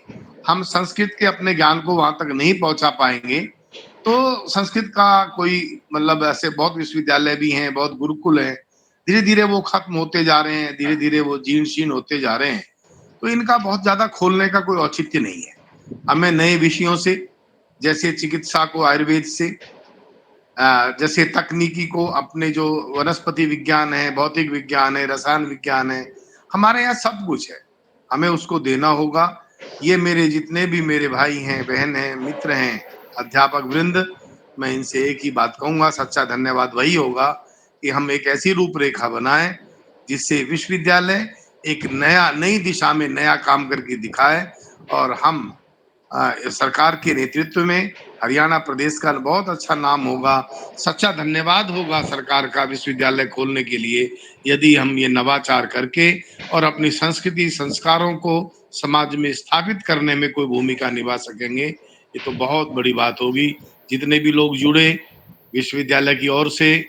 [SPEAKER 6] हम संस्कृत के अपने ज्ञान को वहां तक नहीं पहुंचा पाएंगे तो संस्कृत का कोई मतलब, ऐसे बहुत विश्वविद्यालय भी हैं, बहुत गुरुकुल हैं, धीरे धीरे वो खत्म होते जा रहे हैं, धीरे धीरे वो जीर्ण शीर्ण होते जा रहे हैं। तो इनका बहुत ज्यादा खोलने का कोई औचित्य नहीं है। हमें नए विषयों से, जैसे चिकित्सा को आयुर्वेद से, जैसे तकनीकी को अपने जो वनस्पति विज्ञान है, भौतिक विज्ञान है, रसायन विज्ञान है, हमारे यहाँ सब कुछ है, हमें उसको देना होगा। ये मेरे जितने भी मेरे भाई हैं, बहन हैं, मित्र हैं, अध्यापक वृंद, मैं इनसे एक ही बात कहूंगा, सच्चा धन्यवाद वही होगा कि हम एक ऐसी रूपरेखा बनाएं जिससे विश्वविद्यालय एक नई दिशा में नया काम करके दिखाए और हम सरकार के नेतृत्व में हरियाणा प्रदेश का बहुत अच्छा नाम होगा। सच्चा धन्यवाद होगा सरकार का विश्वविद्यालय खोलने के लिए, यदि हम ये नवाचार करके और अपनी संस्कृति संस्कारों को समाज में स्थापित करने में कोई भूमिका निभा सकेंगे, ये तो बहुत बड़ी बात होगी। जितने भी लोग जुड़े विश्वविद्यालय की ओर से,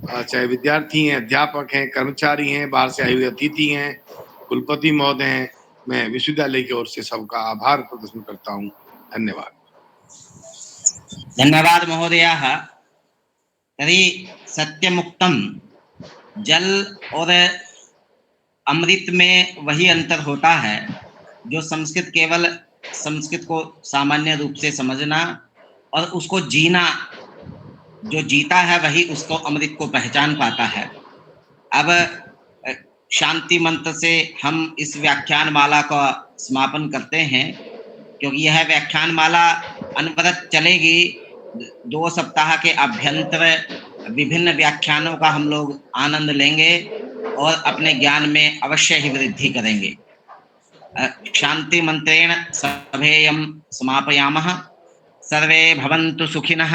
[SPEAKER 6] चाहे विद्यार्थी हैं, अध्यापक हैं, कर्मचारी हैं, बाहर से आए हुए अतिथि हैं, कुलपति महोदय हैं, मैं विश्वविद्यालय की ओर से सबका आभार प्रदर्शन करता हूँ। धन्यवाद।
[SPEAKER 1] धन्यवाद महोदयाः। तर्हि सत्यमुक्तम, जल और अमृत में वही अंतर होता है जो संस्कृत को सामान्य रूप से समझना और उसको जीना, जो जीता है वही उसको अमृत को पहचान पाता है। अब शांति मंत्र से हम इस व्याख्यान माला का समापन करते हैं, क्योंकि यह व्याख्यान माला अनवरत चलेगी। 2 सप्ताह के अभ्यंतर विभिन्न व्याख्यानों का हम लोग आनंद लेंगे और अपने ज्ञान में अवश्य ही वृद्धि करेंगे। शांति मंत्रेण सभेयं समापयामः। सर्वे भवन्तु सुखिनः,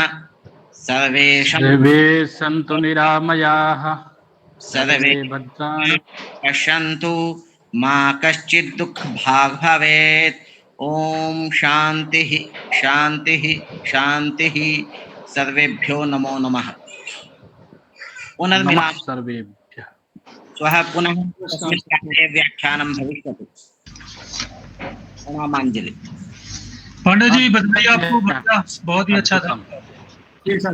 [SPEAKER 1] सर्वे
[SPEAKER 2] सन्तु निरामयाः,
[SPEAKER 1] सर्वे
[SPEAKER 2] भद्राणि
[SPEAKER 1] पश्यन्तु मा कश्चित् दुःख भाग् भवेत्। ओम शांति शांति शांति। सर्वेभ्यो नमो नमः। पुनर्मिलामः
[SPEAKER 2] सर्वेभ्यः।
[SPEAKER 1] श्वः पुनः व्याख्यानं भविष्यति। प्रणामांजलि।
[SPEAKER 7] पांडे जी, बधाई आपको, बहुत ही अच्छा था।
[SPEAKER 5] ठीक है।